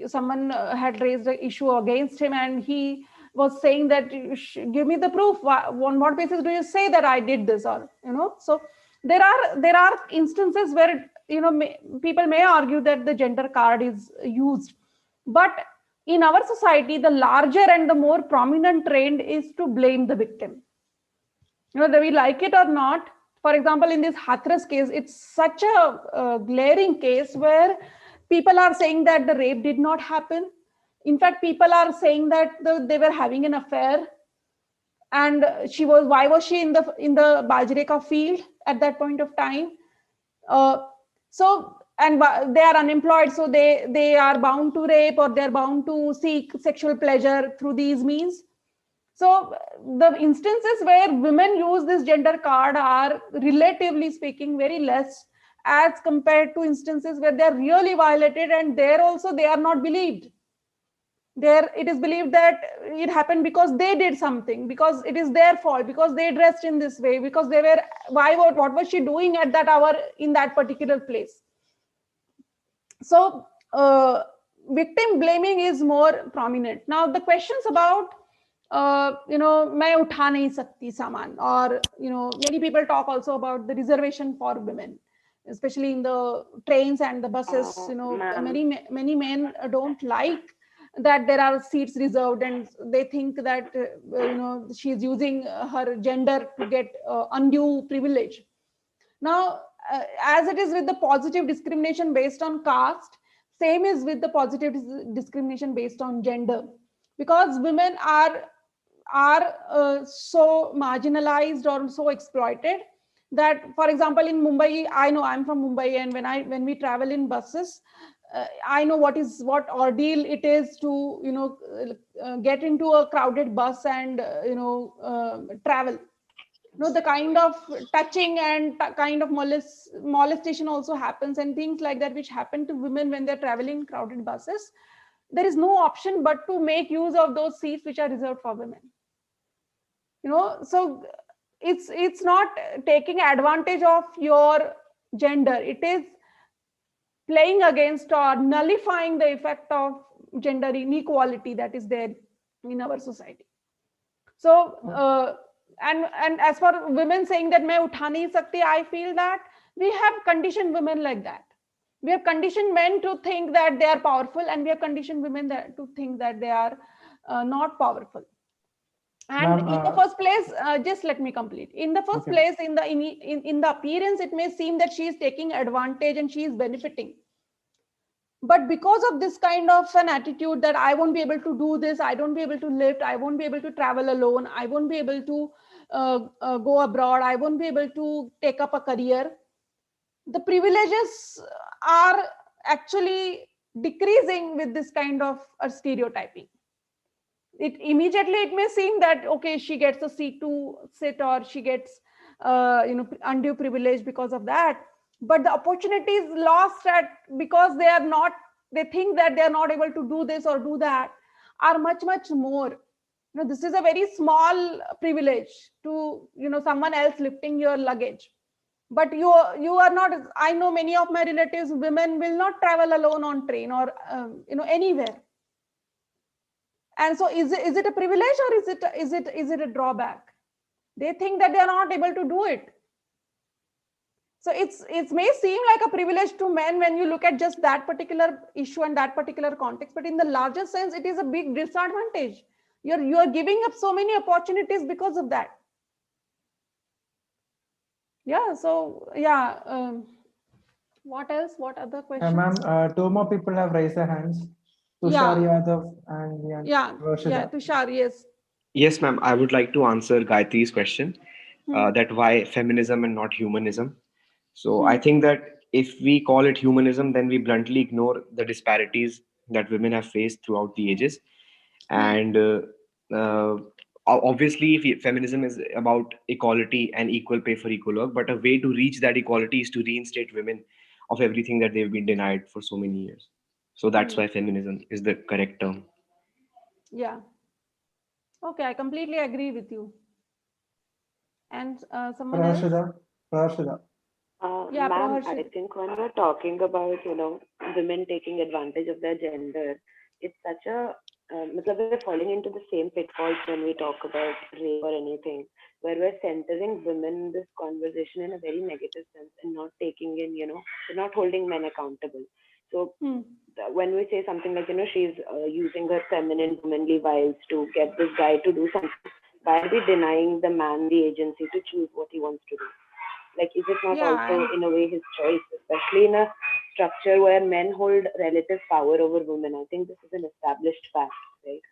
someone had raised an issue against him, and he was saying that, give me the proof. On what basis do you say that I did this? Or, so there are instances where, people may argue that the gender card is used, but in our society, the larger and the more prominent trend is to blame the victim. Whether we like it or not. For example, in this Hathras case, it's such a glaring case where people are saying that the rape did not happen. In fact, people are saying that they were having an affair, and why was she in the Bajreka field at that point of time? And they are unemployed, so they are bound to rape, or they're bound to seek sexual pleasure through these means. So the instances where women use this gender card are, relatively speaking, very less as compared to instances where they're really violated, and there also they are not believed. There it is believed that it happened because they did something, because it is their fault, because they dressed in this way, because they were, what was she doing at that hour in that particular place? So victim blaming is more prominent. Now the questions about मैं उठा नहीं सकती सामान, or many people talk also about the reservation for women, especially in the trains and the buses. Many men don't like that there are seats reserved, and they think that she's using her gender to get undue privilege. Now, as it is with the positive discrimination based on caste, same is with the positive discrimination based on gender, because women are so marginalized or so exploited that, for example, in Mumbai, I know, I'm from Mumbai, and when we travel in buses, I know what ordeal it is to get into a crowded bus and travel. The kind of touching and kind of molestation also happens, and things like that which happen to women when they're traveling in crowded buses. There is no option but to make use of those seats which are reserved for women. So it's not taking advantage of your gender. It is playing against or nullifying the effect of gender inequality that is there in our society. So and as for women saying that मैं उठा नहीं सकती, I feel that we have conditioned women like that. We have conditioned men to think that they are powerful, and we have conditioned women to think that they are not powerful. And in the first place, just let me complete. In the first place, in the appearance, it may seem that she is taking advantage and she is benefiting. But because of this kind of an attitude that I won't be able to do this, I don't be able to lift, I won't be able to travel alone, I won't be able to go abroad, I won't be able to take up a career, the privileges are actually decreasing with this kind of stereotyping. It may seem that, okay, she gets a seat to sit, or she gets undue privilege because of that, but the opportunity is lost because they think that they are not able to do this or do that, are much more. This is a very small privilege to someone else lifting your luggage, but you are not. I know many of my relatives, women will not travel alone on train or anywhere. And so is it a privilege, or is it a drawback? They think that they are not able to do it. So it may seem like a privilege to men when you look at just that particular issue and that particular context, but in the larger sense, it is a big disadvantage. You are giving up so many opportunities because of that. Yeah. So yeah. What else? What other questions? Ma'am, two more people have raised their hands. Tushar Yadav and Varshita. Tushar, yes. Yes, ma'am. I would like to answer Gayatri's question, that why feminism and not humanism. So I think that if we call it humanism, then we bluntly ignore the disparities that women have faced throughout the ages. And uh, obviously, feminism is about equality and equal pay for equal work, but a way to reach that equality is to reinstate women of everything that they've been denied for so many years. So that's why feminism is the correct term. Yeah. Okay, I completely agree with you. And someone else? Prashida. Yeah, Ma'am, I Praharshit. think when we're talking about, women taking advantage of their gender, it's such a, matlab we're falling into the same pitfalls when we talk about rape or anything, where we're centering women in this conversation in a very negative sense and not taking in, we're not holding men accountable. So when we say something like, she's using her feminine, womanly wiles to get this guy to do something, why are we denying the man the agency to choose what he wants to do? Like, is it not Yeah, also, in a way, his choice, especially in a structure where men hold relative power over women? I think this is an established fact, right?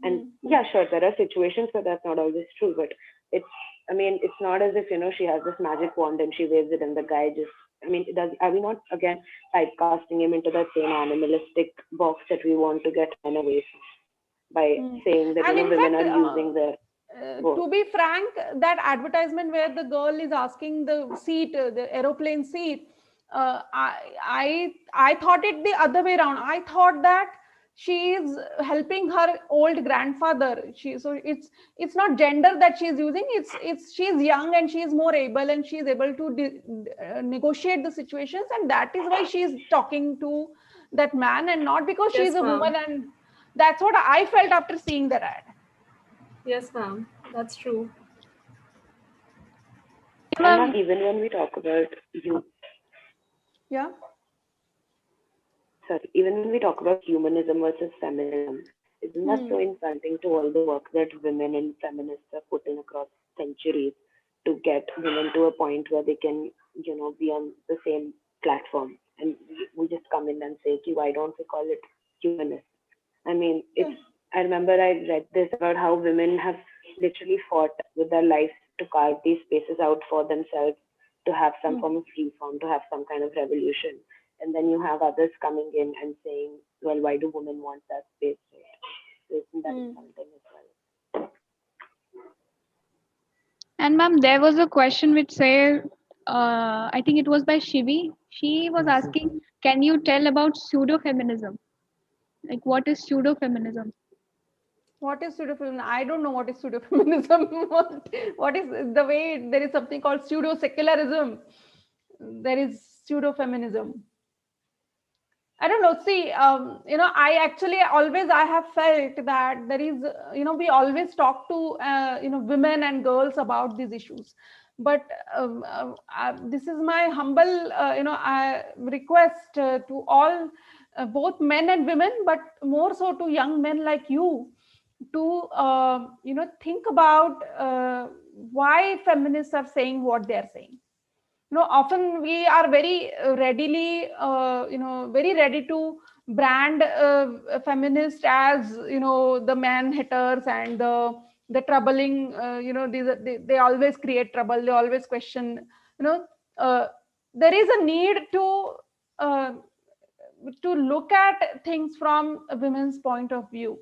And yeah, sure, there are situations where that's not always true, but it's, I mean, it's not as if, she has this magic wand and she waves it and the guy just, I mean, are we not, again, typecasting him into that same animalistic box that we want to get men away from by saying that, And in women fact, are using their to be frank, that advertisement where the girl is asking the seat, the aeroplane seat, I thought it the other way around. I thought that she is helping her old grandfather. So it's not gender that she's using. It's she's young and she's more able and she's able to negotiate the situations, and that is why she's talking to that man, and not because she's Yes, a woman. ma'am. And that's what I felt after seeing that ad. Yes, ma'am. That's true. And ma'am, even when we talk about Yeah. sorry, even when we talk about humanism versus feminism, isn't that so insulting to all the work that women and feminists have put in across centuries to get women to a point where they can, be on the same platform? And we just come in and say, why don't we call it humanist? I mean, I remember I read this about how women have literally fought with their lives to carve these spaces out for themselves, to have some form of reform, to have some kind of revolution. And then you have others coming in and saying, well, why do women want that space? Right? So isn't that insulting as well? And ma'am, there was a question which said, I think it was by Shivi. She was asking, can you tell about pseudo feminism? Like, what is pseudo feminism? What is pseudo-feminism? I don't know what is pseudo-feminism. What is the way there is something called pseudo-secularism? There is pseudo-feminism. I don't know. See, I actually always I have felt that there is, we always talk to, women and girls about these issues, but this is my humble, request to all, both men and women, but more so to young men like you, to think about why feminists are saying what they are saying. Often we are very readily very ready to brand feminist as the man haters and the troubling, they always create trouble, they always question, uh, there is a need uh, to look at things from a women's point of view.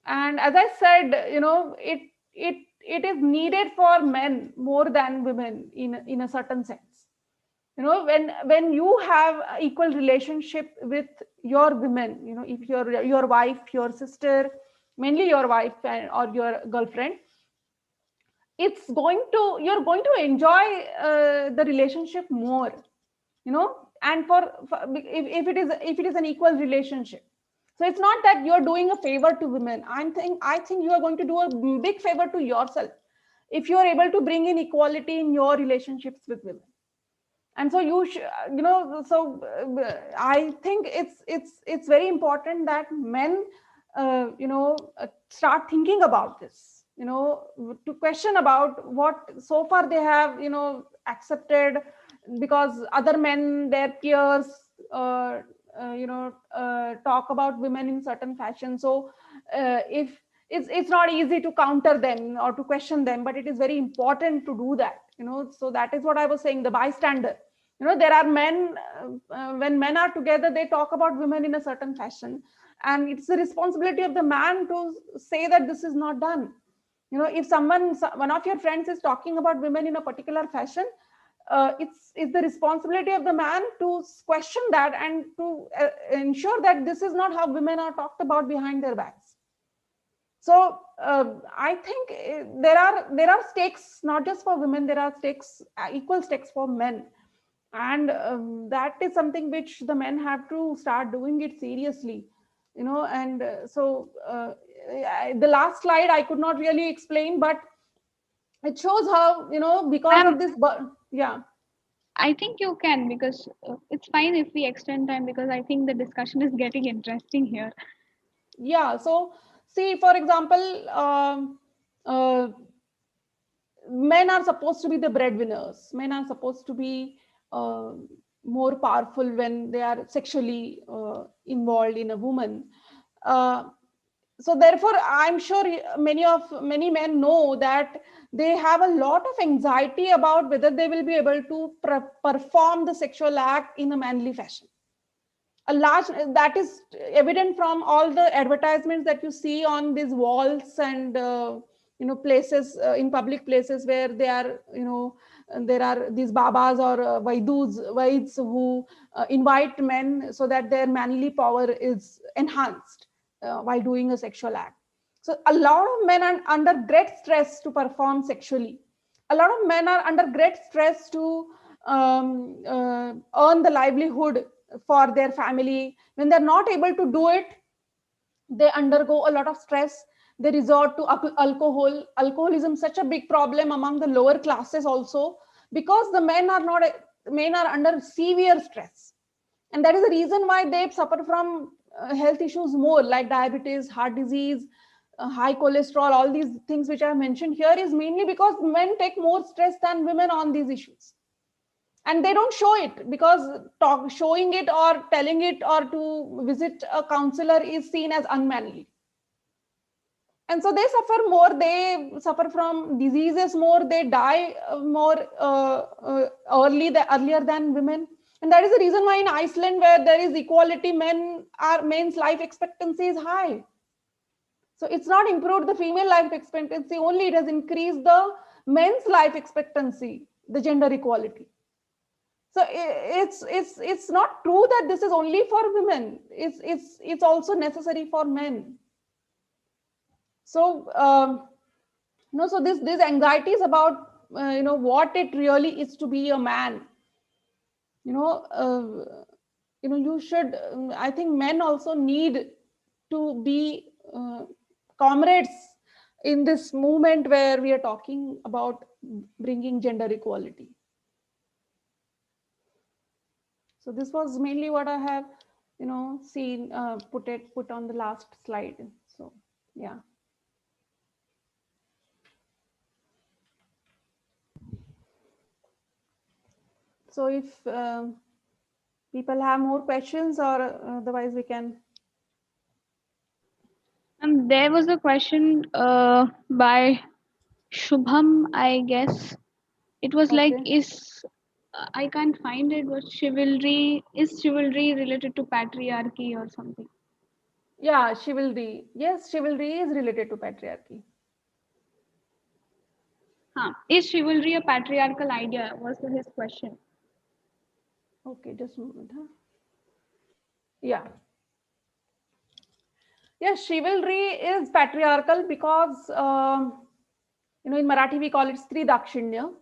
And as I said, it is needed for men more than women in a certain sense. When you have equal relationship with your women, if your wife, your sister, mainly your wife or your girlfriend, you're going to enjoy the relationship more, and if it is an equal relationship. So it's not that you're doing a favor to women. I think you are going to do a big favor to yourself if you are able to bring in equality in your relationships with women. And so I think it's very important that men start thinking about this, to question about what so far they have accepted, because other men, their peers, talk about women in certain fashion. So if it's not easy to counter them or to question them, but it is very important to do that. So that is what I was saying, the bystander. There are men, when men are together, they talk about women in a certain fashion, and it's the responsibility of the man to say that this is not done. If one of your friends is talking about women in a particular fashion, it's the responsibility of the man to question that and to ensure that this is not how women are talked about behind their backs. So I think there are stakes not just for women, there are stakes, equal stakes for men, and that is something which the men have to start doing it seriously. And the last slide I could not really explain, but it shows how, because of this, yeah. I think you can, because it's fine if we extend time, because I think the discussion is getting interesting here. Yeah, so see, for example, men are supposed to be the breadwinners. Men are supposed to be more powerful when they are sexually involved in a woman. So therefore, I'm sure many men know that they have a lot of anxiety about whether they will be able to perform the sexual act in a manly fashion. That is evident from all the advertisements that you see on these walls and places, in public places, where they are, there are these babas or vaids who invite men so that their manly power is enhanced while doing a sexual act. So a lot of men are under great stress to perform sexually. A lot of men are under great stress to earn the livelihood for their family. When they're not able to do it, they undergo a lot of stress. They resort to alcohol. Alcoholism is such a big problem among the lower classes also, because the men are under severe stress, and that is the reason why they suffer from health issues more, like diabetes, heart disease, high cholesterol. All these things which I mentioned here is mainly because men take more stress than women on these issues, and they don't show it, because showing it or telling it or to visit a counselor is seen as unmanly. And so they suffer more, they suffer from diseases more, they die more earlier than women. And that is the reason why in Iceland, where there is equality, men's life expectancy is high. So it's not improved the female life expectancy only, it has increased the men's life expectancy, the gender equality. So it's not true that this is only for women. It's also necessary for men. So so this anxiety is about what it really is to be a man. You should. I think men also need to be comrades in this movement where we are talking about bringing gender equality. So this was mainly what I have, seen, put on the last slide. So, yeah. So if people have more questions, or otherwise we can. There was a question by Shubham, I guess. It was like, I can't find it, but is chivalry related to patriarchy or something? Yeah, chivalry. Yes, chivalry is related to patriarchy. Is chivalry a patriarchal idea? Was his question. Okay, just a moment. Yeah. Yes, chivalry is patriarchal because, in Marathi we call it Stri Dakshinya,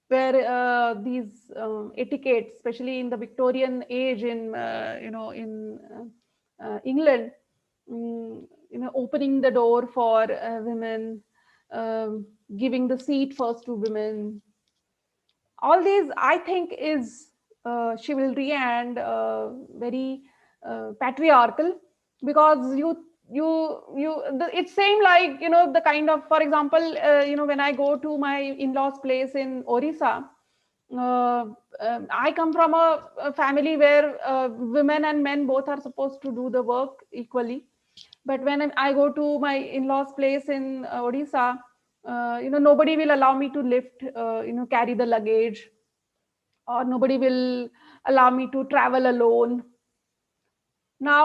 where these etiquettes, especially in the Victorian age in, England, opening the door for women, giving the seat first to women, all these I think is chivalry and very patriarchal, because it's same like the kind of, for example, when I go to my in-laws place in Orissa, I come from a family where women and men both are supposed to do the work equally. But when I go to my in-laws place in Odisha, nobody will allow me to lift, carry the luggage, or nobody will allow me to travel alone. Now,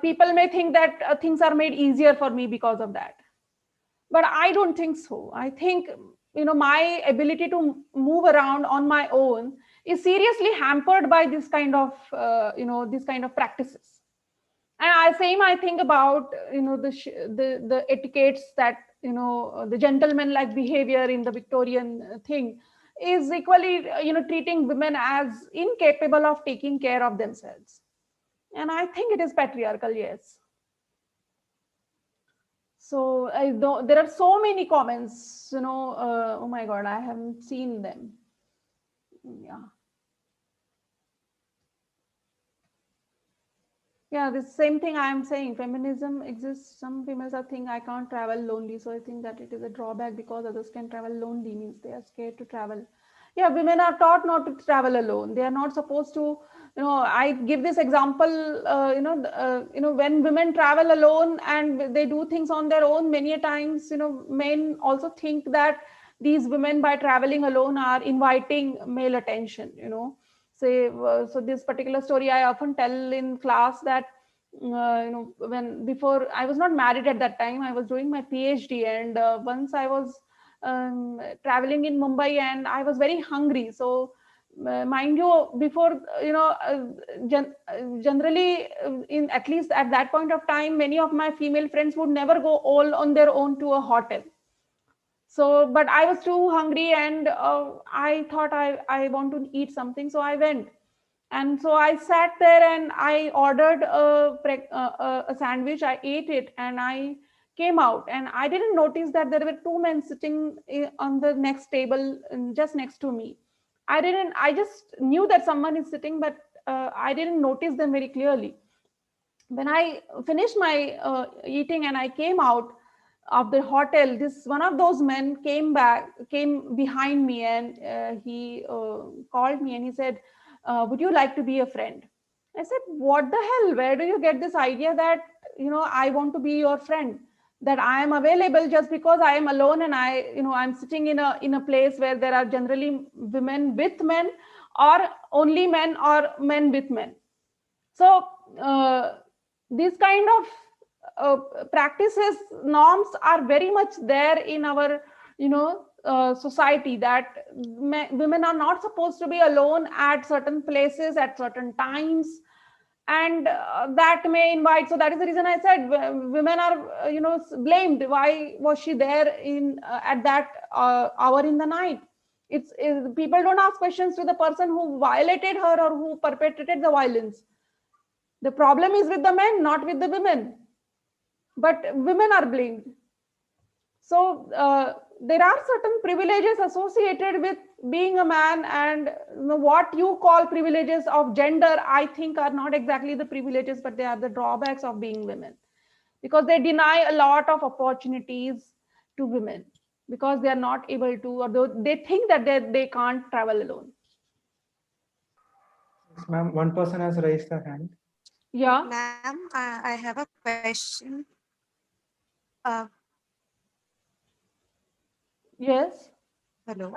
people may think that things are made easier for me because of that. But I don't think so. I think, my ability to move around on my own is seriously hampered by this kind of, this kind of practices. And I think about, the etiquettes that, the gentleman-like behavior in the Victorian thing is equally, treating women as incapable of taking care of themselves. And I think it is patriarchal, yes. So I don't, there are so many comments, oh my God, I haven't seen them. Yeah. Yeah, the same thing I am saying. Feminism exists. Some females are think I can't travel lonely. So I think that it is a drawback because others can travel lonely, means they are scared to travel. Yeah, women are taught not to travel alone. They are not supposed to, I give this example, when women travel alone and they do things on their own, many a times, men also think that these women by traveling alone are inviting male attention, say, so this particular story I often tell in class that, when before I was not married at that time, I was doing my PhD, and once I was traveling in Mumbai and I was very hungry. So mind you, before, generally, in at least at that point of time, many of my female friends would never go all on their own to a hotel. So, but I was too hungry, and I thought I want to eat something. So I went. And so I sat there and I ordered a sandwich. I ate it and I came out, and I didn't notice that there were two men sitting on the next table just next to me. I just knew that someone is sitting, but I didn't notice them very clearly. When I finished my eating and I came out of the hotel, this one of those men came behind me, and he called me and he said, would you like to be a friend? I said, what the hell? Where do you get this idea that, I want to be your friend? That I am available just because I am alone and I'm sitting in a place where there are generally women with men, or only men, or men with men. So these kind of practices, norms are very much there in our, society, that women are not supposed to be alone at certain places at certain times, and that may invite. So that is the reason I said women are, blamed. Why was she there in at that hour in the night? It's people don't ask questions to the person who violated her or who perpetrated the violence. The problem is with the men, not with the women. But women are blamed. So there are certain privileges associated with being a man, and what you call privileges of gender, I think are not exactly the privileges, but they are the drawbacks of being women, because they deny a lot of opportunities to women because they are not able to, or they think that they can't travel alone. Ma'am, one person has raised their hand. Yeah. Ma'am, I have a question. Uh, Yes. Hello.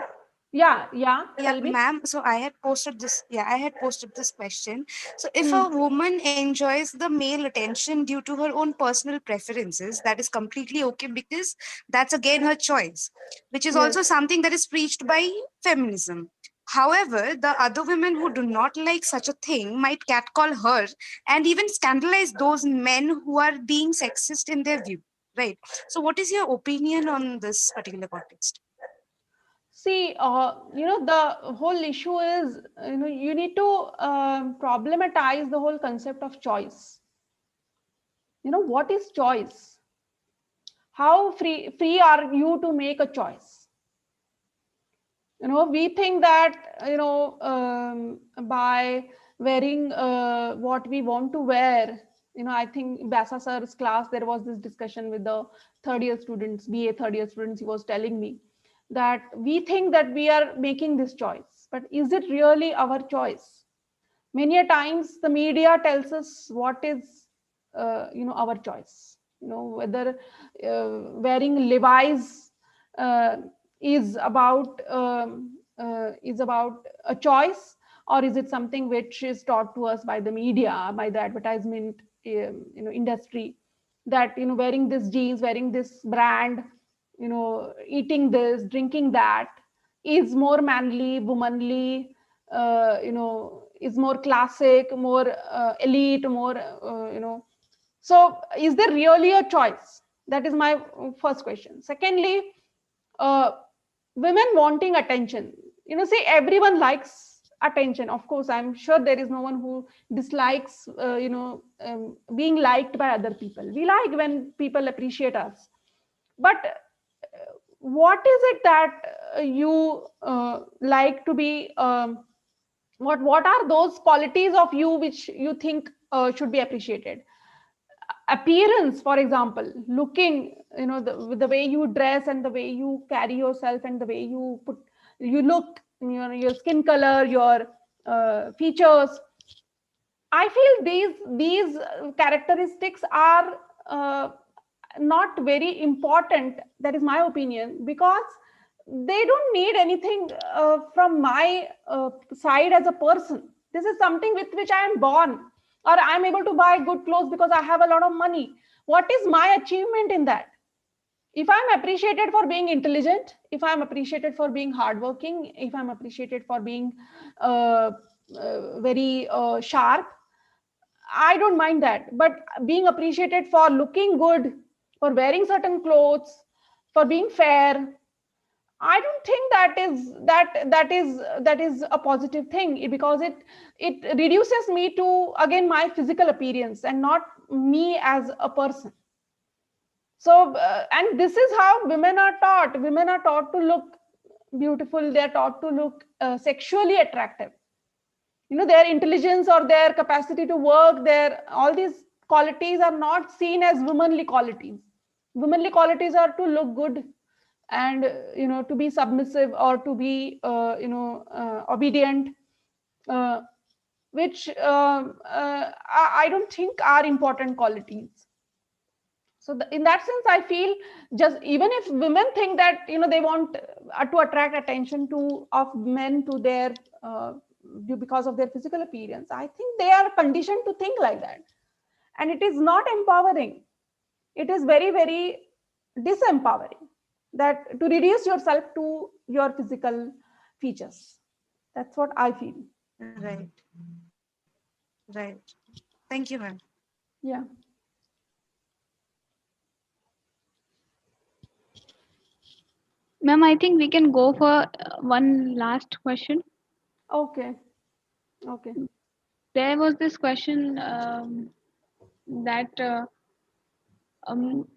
Yeah, Yeah, tell me. ma'am. So I had posted this. Yeah, I had posted this question. So if a woman enjoys the male attention due to her own personal preferences, that is completely okay, because that's again her choice, which is also Yes. something that is preached by feminism. However, the other women who do not like such a thing might catcall her and even scandalize those men who are being sexist in their view. Right. So, what is your opinion on this particular context? See, the whole issue is, you need to problematize the whole concept of choice. What is choice? How free are you to make a choice? We think that, by wearing what we want to wear, I think Basa sir's class, there was this discussion with the third year students, BA third year students. He was telling me that we think that we are making this choice, but is it really our choice? Many a times the media tells us what is, our choice. Whether wearing Levi's is about a choice, or is it something which is taught to us by the media, by the advertisement industry, that wearing this jeans, wearing this brand, eating this, drinking that is more manly, womanly, is more classic, more elite, more so is there really a choice? That is my first question. Secondly, uh, women wanting attention. See, everyone likes attention. Of course, I'm sure there is no one who dislikes being liked by other people. We like when people appreciate us, but what is it that you like to be what are those qualities of you which you think should be appreciated? Appearance, for example, looking, the way you dress and the way you carry yourself and the way you look, your skin color, your features. I feel these characteristics are not very important. That is my opinion, because they don't need anything from my side as a person. This is something with which I am born, or I'm able to buy good clothes because I have a lot of money. What is my achievement in that? If I'm appreciated for being intelligent, if I'm appreciated for being hardworking, if I'm appreciated for being very sharp, I don't mind that. But being appreciated for looking good, for wearing certain clothes, for being fair, I don't think that is a positive thing, because it reduces me to, again, my physical appearance and not me as a person. So and this is how women are taught. Women are taught to look beautiful. They are taught to look sexually attractive. Their intelligence or their capacity to work, their all these qualities are not seen as womanly qualities. Womanly qualities are to look good and to be submissive, or to be obedient, uh, which I don't think are important qualities. So in that sense, I feel, just even if women think that they want to attract attention of men to their because of their physical appearance, I think they are conditioned to think like that, and it is not empowering. It is very, very disempowering, that to reduce yourself to your physical features. That's what I feel. Right. Thank you, ma'am. Yeah. Ma'am, I think we can go for one last question. Okay. Okay. There was this question that um,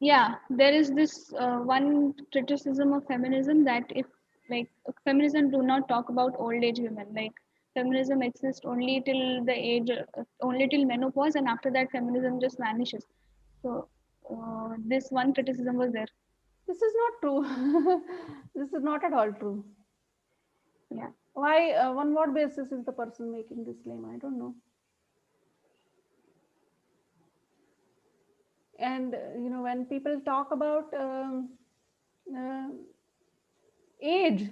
yeah, there is this one criticism of feminism, that if, like, feminism do not talk about old age women, like feminism exists only till the age only till menopause, and after that feminism just vanishes. So this one criticism was there. This is not true. This is not at all true. Yeah. Why, on what basis is the person making this claim? I don't know. And when people talk about uh, age,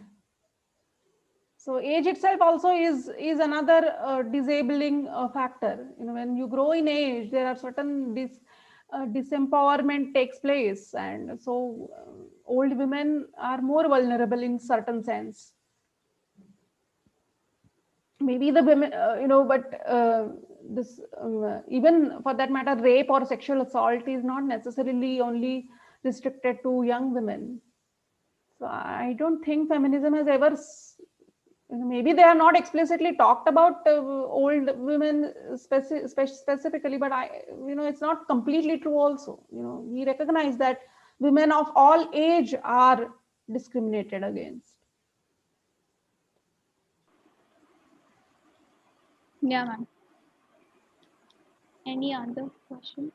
so age itself also is another disabling factor. When you grow in age, there are certain disempowerment takes place, and so old women are more vulnerable in certain sense. Maybe the women, but this even for that matter, rape or sexual assault is not necessarily only restricted to young women. So I don't think feminism has ever maybe they are not explicitly talked about old women specifically, but it's not completely true also. We recognize that women of all age are discriminated against. Yeah, ma'am. Any other questions?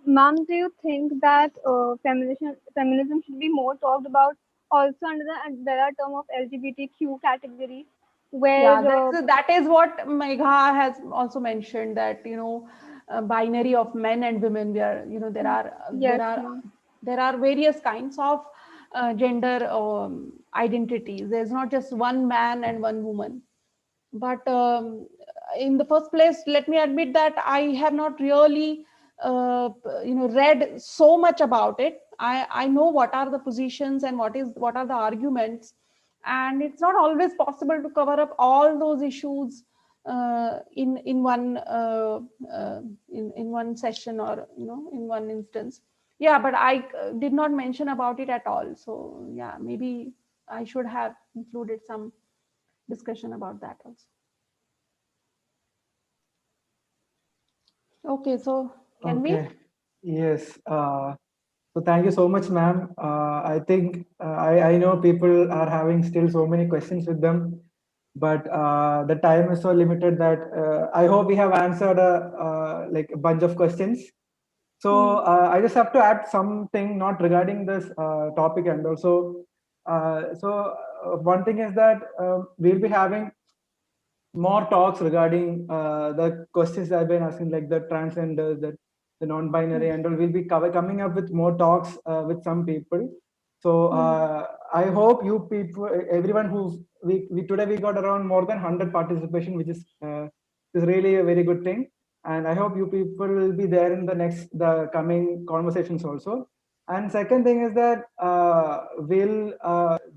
Ma'am, do you think that feminism should be more talked about also under the umbrella term of LGBTQ category, where Yeah, that is what Megha has also mentioned, that binary of men and women, where yes, ma'am. there are various kinds of gender identities. There's not just one man and one woman. But in the first place, let me admit that I have not really read so much about it. I know what are the positions and what are the arguments, and it's not always possible to cover up all those issues in one in one session, or in one instance. Yeah, but I did not mention about it at all. So yeah, maybe I should have included some discussion about that also. Okay, so can we? Okay. Yes. So thank you so much, ma'am. I think I know people are having still so many questions with them, but the time is so limited that I hope we have answered like a bunch of questions. So I just have to add something not regarding this topic, and also one thing is that we'll be having more talks regarding the questions I've been asking, like the transgender, the non-binary, and all. We'll be coming up with more talks with some people. So I hope you people, everyone who's we today we got around more than 100 participation, which is really a very good thing. And I hope you people will be there in the coming conversations also. And second thing is that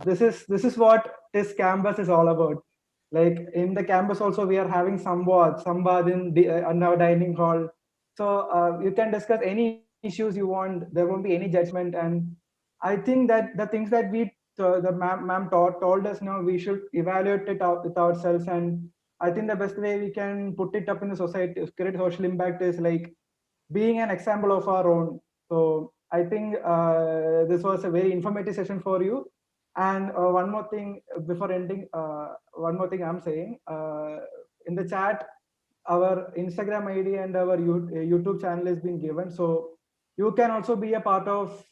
this is what this campus is all about. Like in the campus also we are having samvad in our dining hall. So you can discuss any issues you want, there won't be any judgment. And I think that the things that the ma'am told us now, we should evaluate it out with ourselves. And I think the best way we can put it up in the society, create social impact, is like being an example of our own. So I think this was a very informative session for you. And one more thing before ending, one more thing I'm saying, in the chat, our Instagram ID and our YouTube channel has been given. So you can also be a part of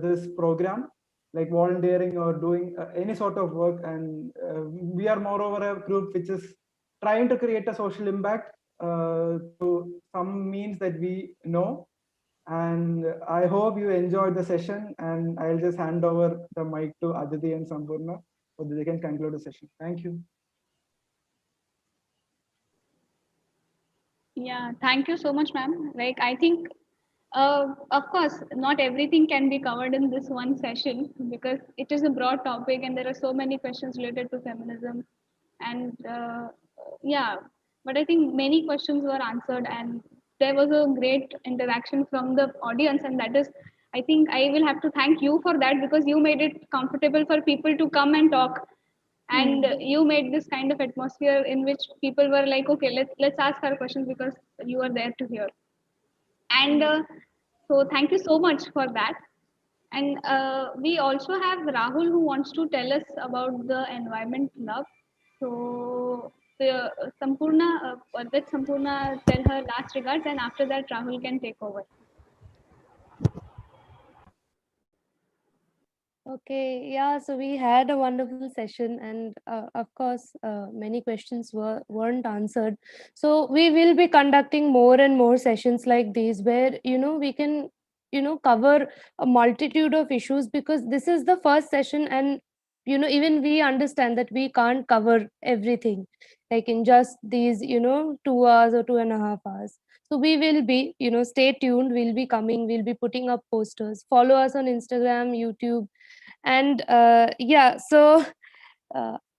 this program, like volunteering or doing any sort of work. And we are moreover a group which is trying to create a social impact through some means that we know. And I hope you enjoyed the session, and I'll just hand over the mic to Aditi and Sampurna so that they can conclude the session. Thank you. Yeah, thank you so much, ma'am. Like, I think, of course, not everything can be covered in this one session because it is a broad topic and there are so many questions related to feminism. And yeah, but I think many questions were answered, and there was a great interaction from the audience. And that is, I think I will have to thank you for that, because you made it comfortable for people to come and talk, and you made this kind of atmosphere in which people were like, okay, let's ask our questions because you are there to hear. And so thank you so much for that. And we also have Rahul, who wants to tell us about the environment club. So Sampurna, let Sampurna tell her last regards, and after that Rahul can take over. Okay, yeah, so we had a wonderful session, and of course, many questions weren't answered. So we will be conducting more and more sessions like these, where we can cover a multitude of issues, because this is the first session, and even we understand that we can't cover everything like in just these 2 hours or 2.5 hours. So we will be, stay tuned. We'll be coming. We'll be putting up posters. Follow us on Instagram, YouTube, and yeah, so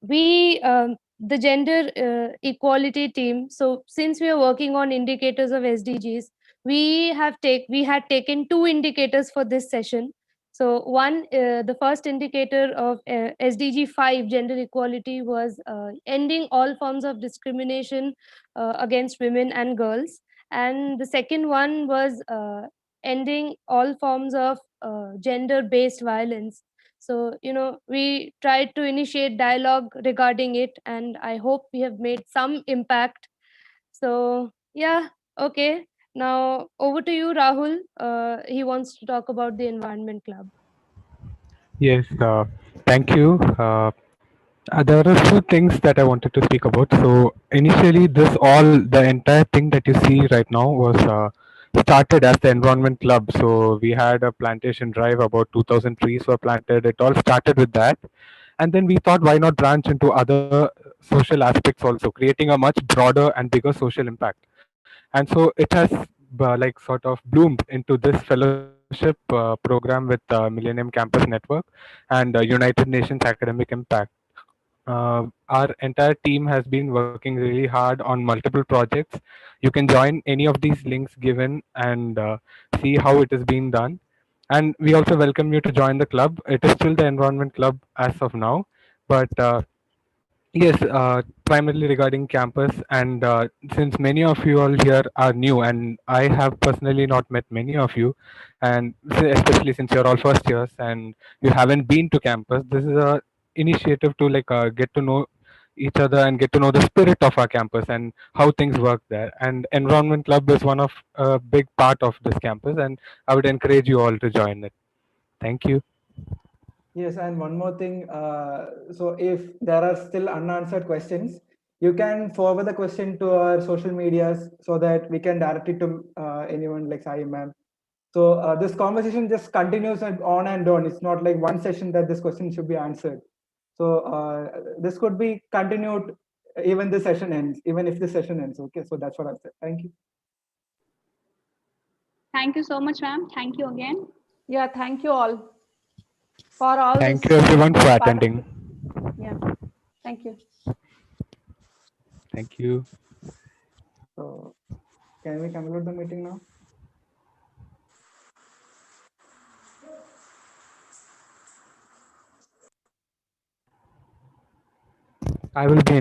we the gender equality team, so since we are working on indicators of SDGs, we had taken 2 indicators for this session. So one, the first indicator of SDG 5, gender equality, was ending all forms of discrimination against women and girls. And the second one was ending all forms of gender based violence. So we tried to initiate dialogue regarding it, and I hope we have made some impact. So yeah, okay, now over to you, Rahul. He wants to talk about the environment club. Yes, thank you. There are a few things that I wanted to speak about. So initially, the entire thing that you see right now was started as the environment club. So we had a plantation drive. About 2,000 trees were planted. It all started with that, And then we thought, why not branch into other social aspects also, creating a much broader and bigger social impact. And so it has like sort of bloomed into this fellowship program with Millennium Campus Network and United Nations Academic Impact. Our entire team has been working really hard on multiple projects. You can join any of these links given and see how it is being done. And we also welcome you to join the club. It is still the Environment Club as of now, but yes, primarily regarding campus, and since many of you all here are new, and I have personally not met many of you, and especially since you're all first years and you haven't been to campus, this is a initiative to like get to know each other and get to know the spirit of our campus and how things work there. And Environment Club is one of a big part of this campus, and I would encourage you all to join it. Thank you. Yes, and one more thing. So if there are still unanswered questions, you can forward the question to our social medias so that we can direct it to anyone like Sai ma'am. So this conversation just continues on and on. It's not like one session that this question should be answered. So this could be continued even the session ends, even if the session ends. Okay, so that's what I said. Thank you. Thank you so much, ma'am. Thank you again. Yeah, thank you all for all Thank this you everyone for good attending. Yeah, thank you. Thank you. So can we conclude the meeting now? I will be